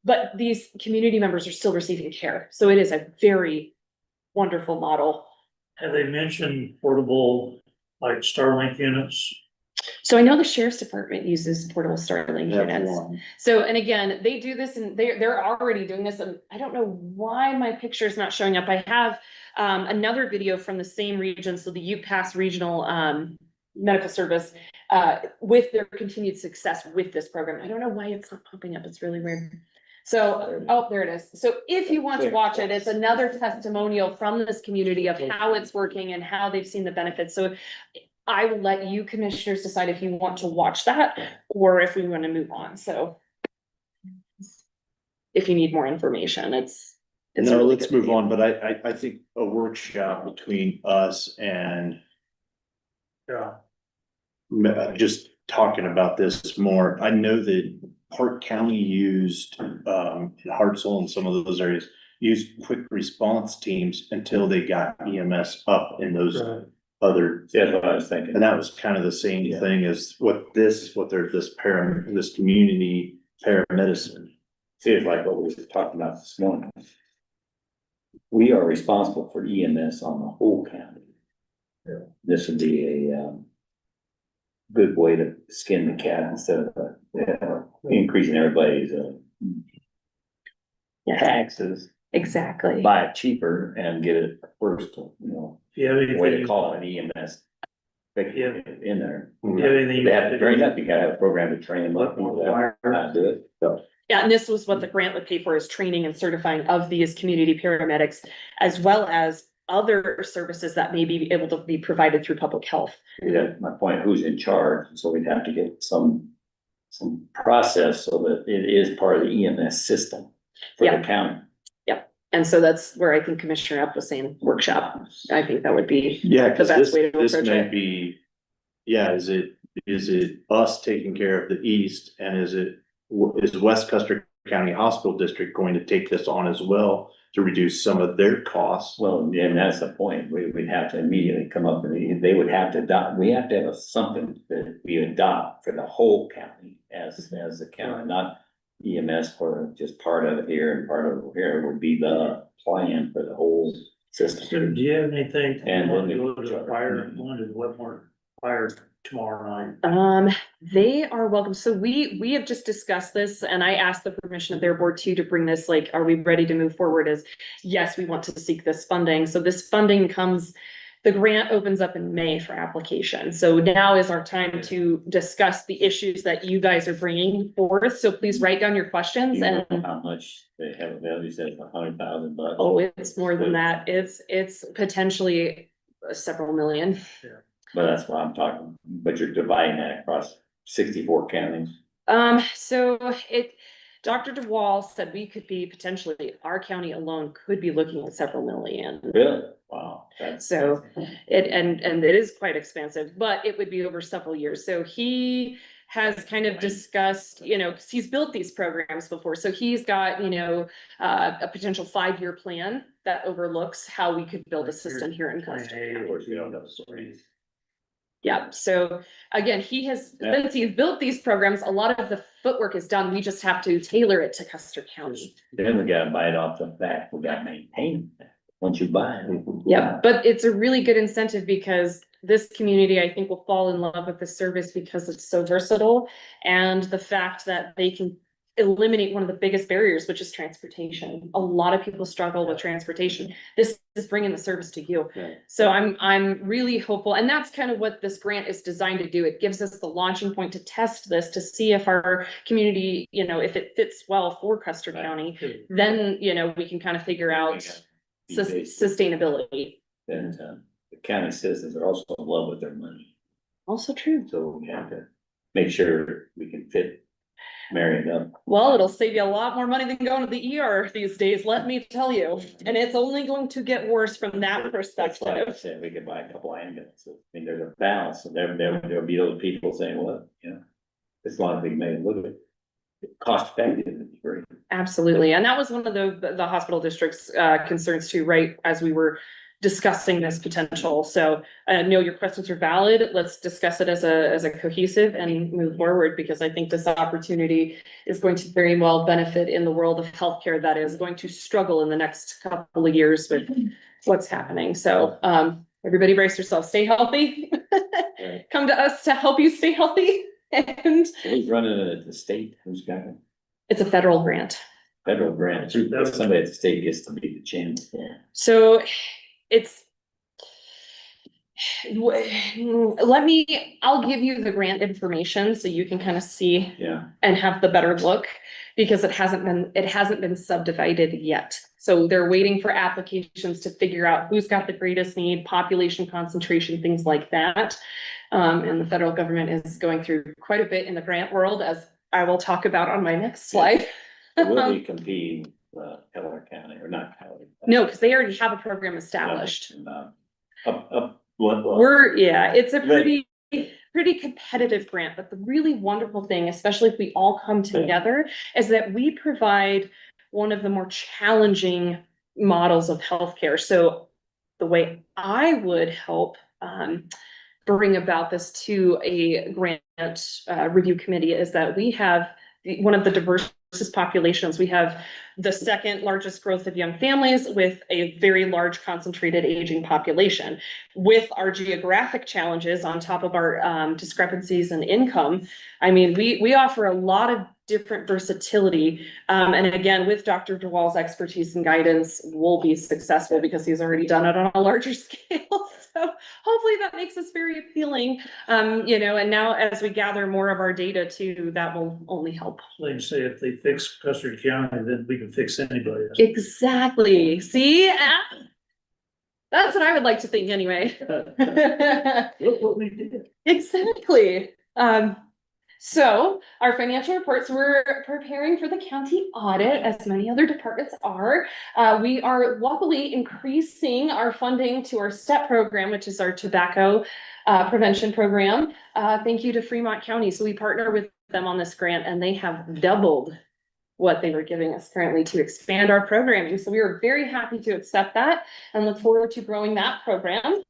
But these community members are still receiving care. So it is a very wonderful model. Have they mentioned portable, like Starlink units? So I know the sheriff's department uses portable Starlink That's units. one. So, and again, they do this and they're already doing this, and I don't know why my picture is not showing up. I have another video from the same region, so the UPass Regional Medical Service, with their continued success with this program. I don't know why it's not popping up. It's really weird. So, oh, there it is. So if you want to watch it, it's another testimonial from this community of how it's working and how they've seen the benefits. So I will let you commissioners decide if you want to watch that or if we want to move on. So if you need more information, it's It's a No, really let's good move idea. on, but I think a workshop between us and Yeah. just talking about this more. I know that Hart County used, in Hartselle and some of those areas, used quick response teams until they got EMS up in those Right. other. Yeah, that's what I was thinking. And that was kind of the same Yeah. thing as this community paramedicine. Seems like what we were talking about this morning. We are responsible for EMS on the whole county. This would be a, good way to skin the cat instead of, increasing everybody's, taxes. Exactly. Buy it cheaper and get it first, If you have way to anything, call it EMS. Yeah. In there. if you have anything. They have to train up, you gotta have a program to train them up, and whatever, not do it, so. Yeah, and this was what the grant would pay for, is training and certifying of these community paramedics, as well as other services that may be able to be provided through public health. Yeah, my point, who's in charge, so we'd have to get some process so that it is part of the EMS system for the county. And so that's where I think Commissioner Epp was saying workshop. I think that would be Yeah, the cause best this, way to this approach may it. be, yeah, is it us taking care of the east and is West Custer County Hospital District going to take this on as well to reduce some of their costs? Well, and that's the point, we'd have to immediately come up and they would have to adopt, we have to have something that we adopt for the whole county as a county, not EMS for just part of it here and part of it here would be the plan for the whole So system. do you have anything, And want to then go we- to the fire, going to the Wetmore Fire tomorrow night? They are welcome. So we have just discussed this and I asked the permission of their board too, to bring this, like, are we ready to move forward? As yes, we want to seek this funding. So this funding comes, the grant opens up in May for application. So now is our time to discuss the issues that you guys are bringing forth. So please write down your questions You know and how much they have available, you said $100,000. oh, it's more than that. It's potentially several million. But that's what I'm talking, but you're dividing that across 64 counties. So Dr. DeWall said we could be potentially, our county alone could be looking at several million. Really? Wow. That's. So and it is quite expensive, but it would be over several years. So he has kind of discussed, 'cause he's built these programs before. So he's got, a potential 5-year plan that overlooks how we could build a system here in Custer. Of course, we don't know. Yeah, so again, since he's built these programs, a lot of the footwork is done. We just have to tailor it to Custer County. Then we gotta buy it off the back, we gotta maintain it once you buy it. Yeah, but it's a really good incentive because this community, I think, will fall in love with the service because it's so versatile. And the fact that they can eliminate one of the biggest barriers, which is transportation. A lot of people struggle with transportation. This is bringing the service to you. Right. So I'm really hopeful, and that's kind of what this grant is designed to do. It gives us the launching point to test this, to see if our community, if it fits well for Custer County, then, we can kind of figure out sustainability. And the county citizens are also in love with their money, Also true. so we have to make sure we can fit Marion up. Well, it'll save you a lot more money than going to the ER these days, let me tell you. And it's only going to get worse from that That's why I perspective. said we could buy a couple ambulances. I mean, there's a balance, and there'll be those people saying, well, as long as we make it look good, cost effective, it's great. Absolutely. And that was one of the hospital district's concerns too, right? As we were discussing this potential. So I know your questions are valid. Let's discuss it as a cohesive and move forward, because I think this opportunity is going to very well benefit in the world of healthcare that is going to struggle in the next couple of years with what's happening. So everybody brace yourself, stay healthy. Right. Come to us to help you stay healthy. And Who's running it at the state? Who's got it? it's a federal grant. Federal grant. Somebody at the state gets to be the champ. So I'll give you the grant information so you can kind of see Yeah. and have the better look, because it hasn't been subdivided yet. So they're waiting for applications to figure out who's got the greatest need, population concentration, things like that. And the federal government is going through quite a bit in the grant world, as I will talk about on my next slide. Will be competing Keller County, or not Keller. No, because they already have a program established. What? It's a pretty competitive grant, but the really wonderful thing, especially if we all come together, is that we provide one of the more challenging models of healthcare. So the way I would help bring about this to a grant review committee is that we have one of the diversest populations. We have the second largest growth of young families with a very large concentrated aging population. With our geographic challenges on top of our discrepancies in income, I mean, we offer a lot of different versatility. And again, with Dr. DeWall's expertise and guidance, we'll be successful because he's already done it on a larger scale. So hopefully that makes us very appealing. And now as we gather more of our data too, that will only help. Like you say, if they fix Custer County, then we can fix anybody. Exactly. See? That's what I would like to think anyway. Look what we did. Exactly. So our financial reports, we're preparing for the county audit, as many other departments are. We are luckily increasing our funding to our STEP program, which is our tobacco prevention program. Thank you to Fremont County. So we partner with them on this grant, and they have doubled what they were giving us currently to expand our programming. So we are very happy to accept that and look forward to growing that program.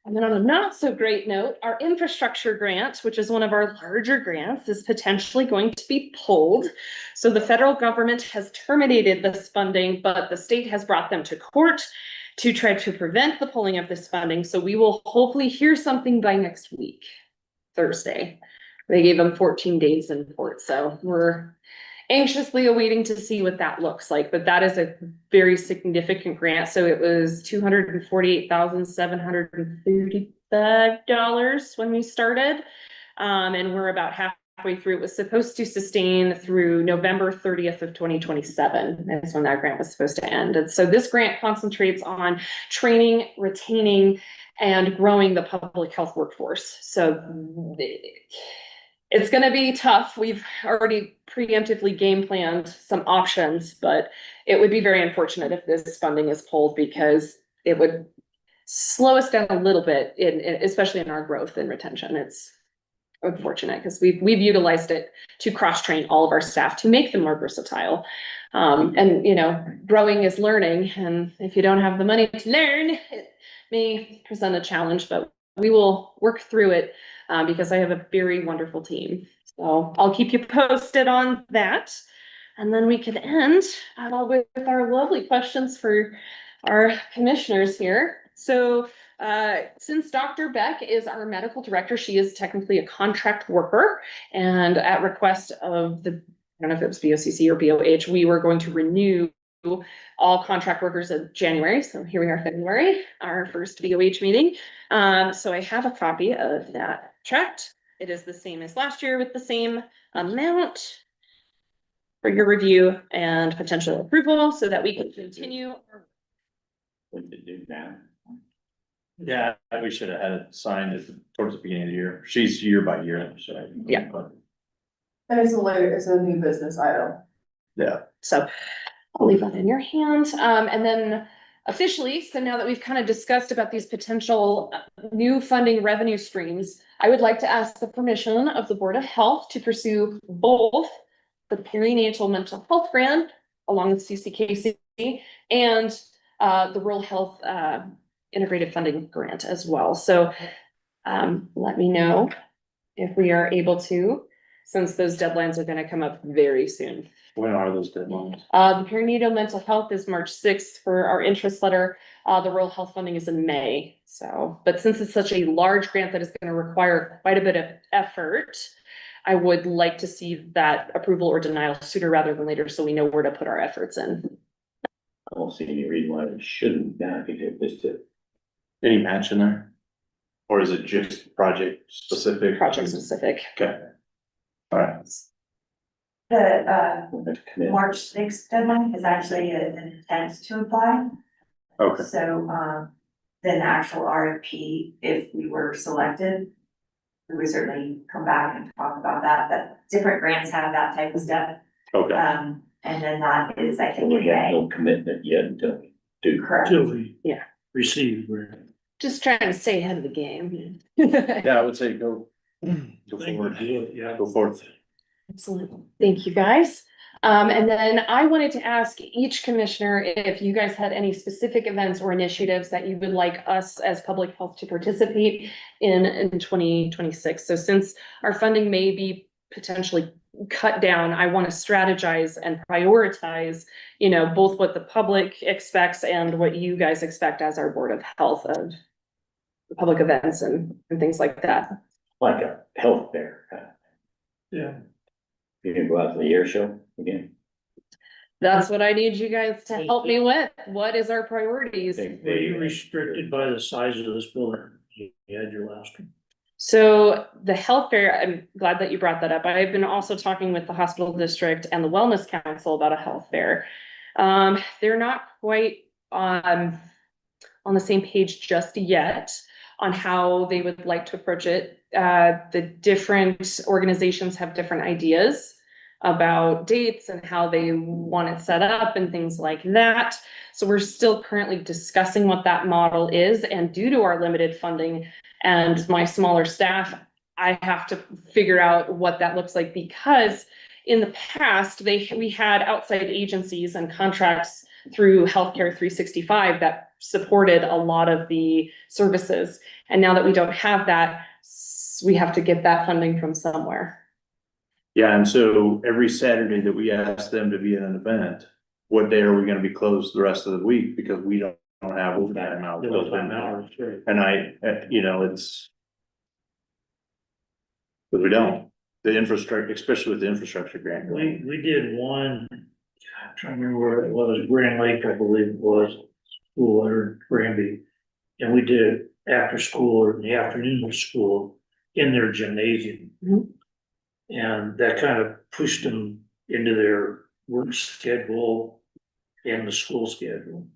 And then on a not so great note, our infrastructure grant, which is one of our larger grants, is potentially going to be pulled. So the federal government has terminated this funding, but the state has brought them to court to try to prevent the pulling of this funding. So we will hopefully hear something by next week, Thursday. They gave them 14 days in court. So we're anxiously awaiting to see what that looks like, but that is a very significant grant. So it was $248,735 when we started. And we're about halfway through. It was supposed to sustain through November 30th of 2027. That's when that grant was supposed to end. And so this grant concentrates on training, retaining, and growing the public health workforce. So it's going to be tough. We've already preemptively game planned some options, but it would be very unfortunate if this funding is pulled because it would slow us down a little bit, especially in our growth and retention. It's unfortunate because we've utilized it to cross-train all of our staff to make them more versatile. And growing is learning, and if you don't have the money to learn, it may present a challenge, but we will work through it. Because I have a very wonderful team. So I'll keep you posted on that. And then we could end with our lovely questions for our commissioners here. So since Dr. Beck is our medical director, she is technically a contract worker. And at request of I don't know if it was BOCC or BOH, we were going to renew all contract workers in January. So here we are, February, our first BOH meeting. So I have a copy of that contract. It is the same as last year with the same amount for your review and potential approval so that we can continue. What to do now? Yeah, we should have had it signed towards the beginning of the year. She's year by year, so. Yeah. And it's a new business item. Yeah. So I'll leave that in your hand. And then officially, so now that we've kind of discussed about these potential new funding revenue streams, I would like to ask the permission of the Board of Health to pursue both the perinatal mental health grant along with CCKC and the rural health integrated funding grant as well. So let me know if we are able to, since those deadlines are going to come up very soon. When are those deadlines? The perinatal mental health is March 6th for our interest letter. The rural health funding is in May. So, but since it's such a large grant that is going to require quite a bit of effort, I would like to see that approval or denial sooner rather than later so we know where to put our efforts in. I don't see any reason why it shouldn't now be this too. Any match in there? Or is it just project specific? Project specific. Okay. All right. The March 6th deadline is actually an intent to apply. Okay. So then the actual RFP, if we were selected, we would certainly come back and talk about that. But different grants have that type of stuff. Okay. And then that is, I think, We have May. no commitment yet until we do. Correct. Till we Yeah. receive, we're. Just trying to stay ahead of the game. Yeah, I would say go forward, Yeah. go forth. Excellent. Thank you, guys. And then I wanted to ask each commissioner if you guys had any specific events or initiatives that you would like us as public health to participate in 2026. So since our funding may be potentially cut down, I want to strategize and prioritize, you know, both what the public expects and what you guys expect as our Board of Health of public events and things like that. Like a health fair. Yeah. You can go out to the air show again. That's what I need you guys to help me with. What is our priorities? Were you restricted by the size of this building? You had your last one. So the health fair, I'm glad that you brought that up. I've been also talking with the hospital district and the wellness council about a health fair. They're not quite on the same page just yet on how they would like to approach it. The different organizations have different ideas about dates and how they want it set up and things like that. So we're still currently discussing what that model is, and due to our limited funding and my smaller staff, I have to figure out what that looks like, because in the past, we had outside agencies and contracts through Healthcare 365 that supported a lot of the services. And now that we don't have that, we have to get that funding from somewhere. Yeah, and so every Saturday that we ask them to be at an event, what day are we gonna be closed the rest of the week? Because we don't have overtime hours. Full-time hours, right. And you know, it's. But we don't, the infrastructure, especially with the infrastructure grant. We did one, I'm trying to remember where it was, Grand Lake, I believe it was, school or Granby. And we did it after school or in the afternoon of school in their gymnasium. Mhm. And that kind of pushed them into their work schedule and the school schedule.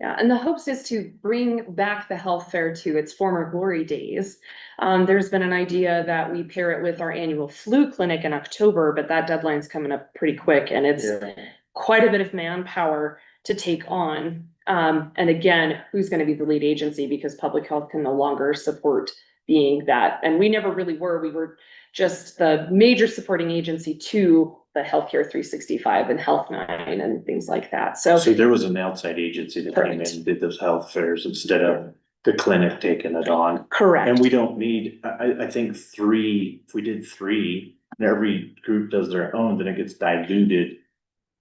Yeah, and the hopes is to bring back the health fair to its former glory days. There's been an idea that we pair it with our annual flu clinic in October, but that deadline's coming up pretty quick, and it's quite a bit of manpower to take on. And again, who's gonna be the lead agency, because public health can no longer support being that, and we never really were. We were just the major supporting agency to the Healthcare 365 and Health 9 and things like that. So There was an outside agency that came in Correct. and did those health fairs instead of the clinic taking it on. correct. And we don't need, I think three, if we did three, and every group does their own, then it gets diluted.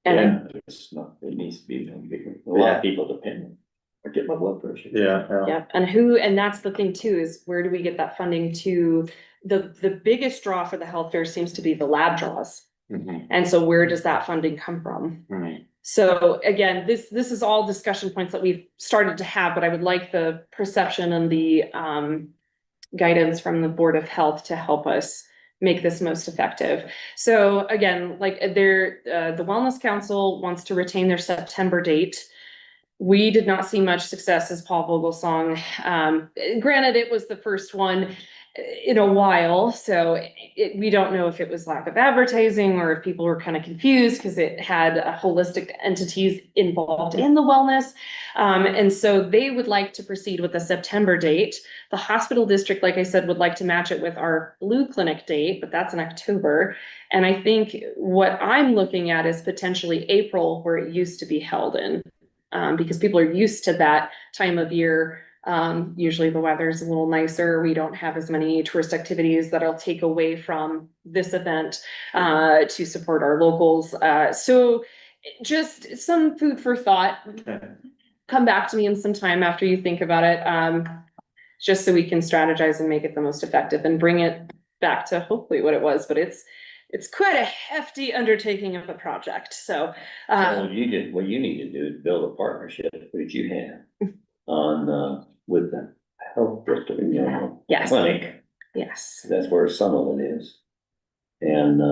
And It's not, it needs to be bigger. A lot of people depend on, I get my blood pressure. yeah, and that's the thing too, is where do we get that funding to? The biggest draw for the health fair seems to be the lab draws. Mhm. And so where does that funding come from? Right. So again, this is all discussion points that we've started to have, but I would like the perception and the guidance from the Board of Health to help us make this most effective. So again, like the Wellness Council wants to retain their September date. We did not see much success as Paul Vogelsong. Granted, it was the first one in a while, so we don't know if it was lack of advertising or if people were kind of confused because it had holistic entities involved in the wellness. And so they would like to proceed with the September date. The hospital district, like I said, would like to match it with our blue clinic date, but that's in October. And I think what I'm looking at is potentially April, where it used to be held in. Because people are used to that time of year. Usually the weather's a little nicer. We don't have as many tourist activities that'll take away from this event to support our locals. So just some food for thought. Come back to me in some time after you think about it, just so we can strategize and make it the most effective and bring it back to hopefully what it was, but it's quite a hefty undertaking of a project, so. So what you need to do is build a partnership, which you have, on, with the health district, you know, Yes. clinic. Yes. That's where some of it is. And,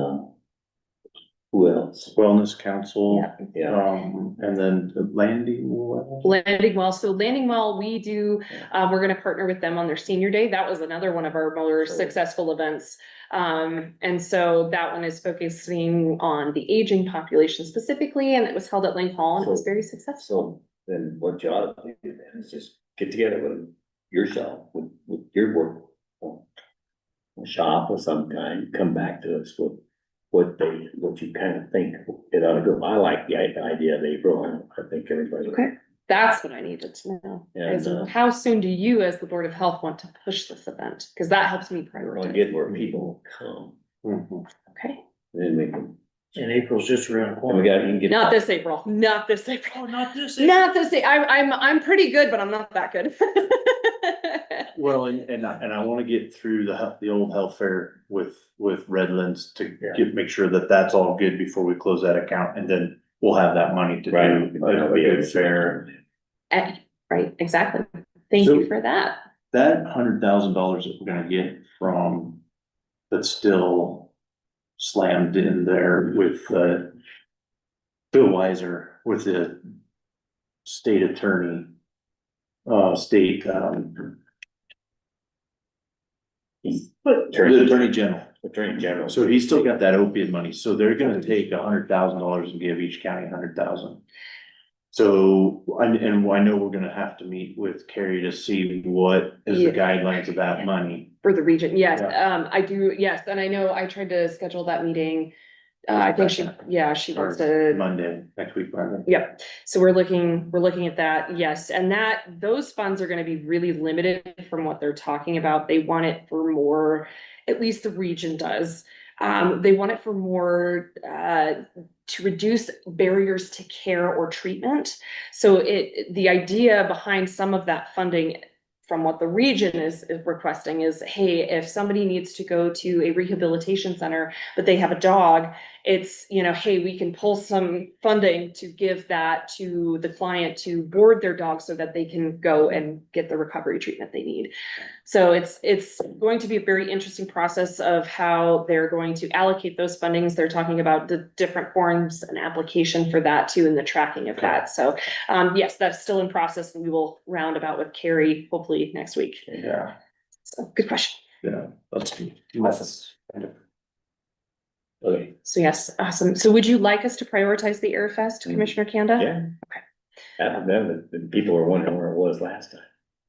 Who else? Wellness Council, Yeah. and then the Landing Well. Landing Well, so Landing Well, we do, we're gonna partner with them on their senior day. That was another one of our more successful events. And so that one is focusing on the aging population specifically, and it was held at Lane Hall and it was very successful. So then what you ought to do then is just get together with yourself, with your work. A shop of some kind, come back to us with what you kind of think it ought to go. I like the idea of April, and I think everybody. Okay, that's what I needed to know. Is And, how soon do you, as the Board of Health, want to push this event? Because that helps me we're gonna prioritize. get where people come, Okay, then we can, And April's just around the and we corner. got, you can get. not this April, not this April, Oh, not this. not this. I'm pretty good, but I'm not that good. Well, and I wanna get through the old health fair with Redlands to make sure that that's all good before we close that account, and then we'll have that money to Right. do a good fair. Right, exactly. Thank So- you for that. That $100,000 that we're gonna get from, that's still slammed in there with, Phil Weiser, with the state attorney, state, the attorney general. Attorney General. So he's still got that opiate money, so they're gonna take $100,000 and give each county 100,000. So, and I know we're gonna have to meet with Carrie to see what is the Yeah. guidelines of that money. For the region, yes, Yeah. I do, yes, and I know I tried to schedule that meeting. I think she wants to. Monday, next week, Monday. Yep, so we're looking at that, yes, and those funds are gonna be really limited from what they're talking about. They want it for more, at least the region does. They want it for more, to reduce barriers to care or treatment. So the idea behind some of that funding from what the region is requesting is, hey, if somebody needs to go to a rehabilitation center, but they have a dog, it's, hey, we can pull some funding to give that to the client to board their dog so that they can go and get the recovery treatment they need. So it's going to be a very interesting process of how they're going to allocate those fundings. They're talking about the different forms and application for that too, and the tracking of that. So, yes, that's still in process. We will round about with Carrie hopefully next week. Yeah, So, good question. yeah, that's good. Okay, So yes, awesome. So would you like us to prioritize the Airfest, Commissioner Kanda? yeah. After that, the people were wondering where it was last time.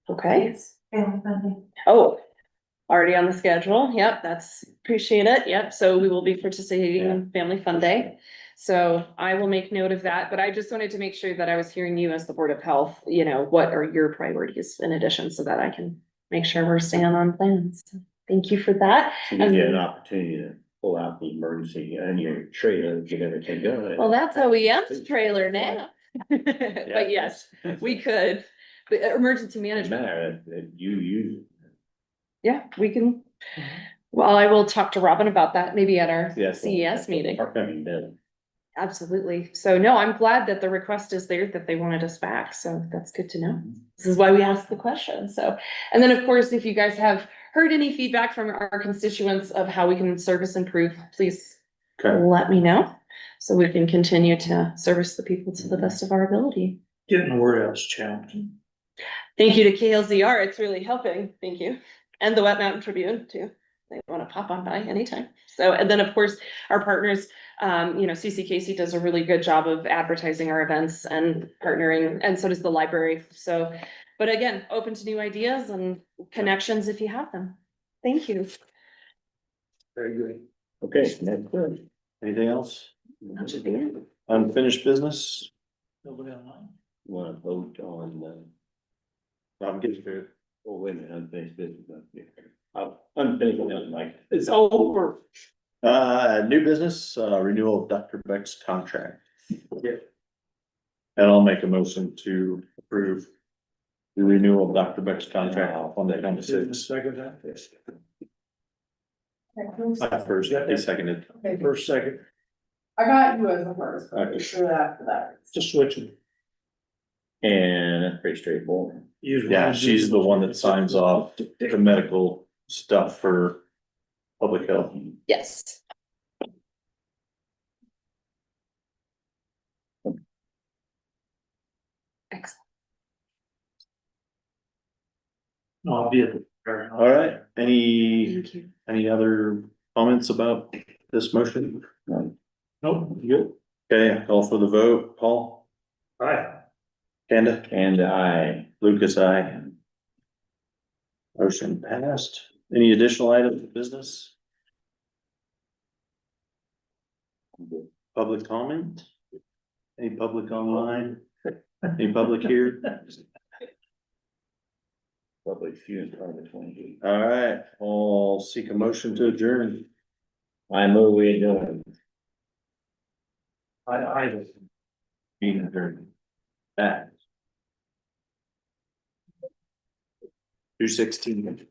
Okay. Family friendly. Oh, already on the schedule. Yep, appreciate it. Yep, so we will be participating in Family Fun Day. So I will make note of that, but I just wanted to make sure that I was hearing you as the Board of Health, what are your priorities in addition, so that I can make sure we're staying on plans. So thank you for that. So you get an opportunity to pull out the emergency and your trailer, get everything done. Well, that's how we end the trailer now. But yes, we could, the emergency management. Matter that you use. Yeah, we can. Well, I will talk to Robin about that, maybe at our CES meeting. Absolutely. So no, I'm glad that the request is there, that they wanted us back. So that's good to know. This is why we asked the question. So, and then of course, if you guys have heard any feedback from our constituents of how we can service improve, please let me know. So we can continue to service the people to the best of our ability. Getting the word out is challenging. Thank you to KLZR. It's really helping. Thank you. And the Wet Mountain Tribune too. They want to pop on by anytime. So, and then of course, our partners, CCKC does a really good job of advertising our events and partnering, and so does the library. So, but again, open to new ideas and connections if you have them. Thank you. Very good. Okay, that's good. Anything else? That should be it. Unfinished business? Nobody online. Want to vote on I'm getting through. oh, wait a minute, unfinished business. Unfinished, like, it's over. New business, renewal of Dr. Beck's contract. And I'll make a motion to approve the renewal of Dr. Beck's contract on the 26th. Second that. First, he seconded. Okay, First, second, I got you as the first, but Okay. sure after that. just switching. And that's pretty straightforward. Yeah, she's the one that signs off the medical stuff for public health. Yes. Excellent. No, I'll be at the. All right, any, Thank you. any other comments about this motion? Nope, you. Okay, I'll call for the vote. Paul? Aye. Kanda? And I, Lucas, I. Motion passed. Any additional items of business? Public comment? Any public online? Any public here? probably few and far between. All right, I'll seek a motion to adjourn. I move we adjourn. I. Meeting adjourned. At 2:16.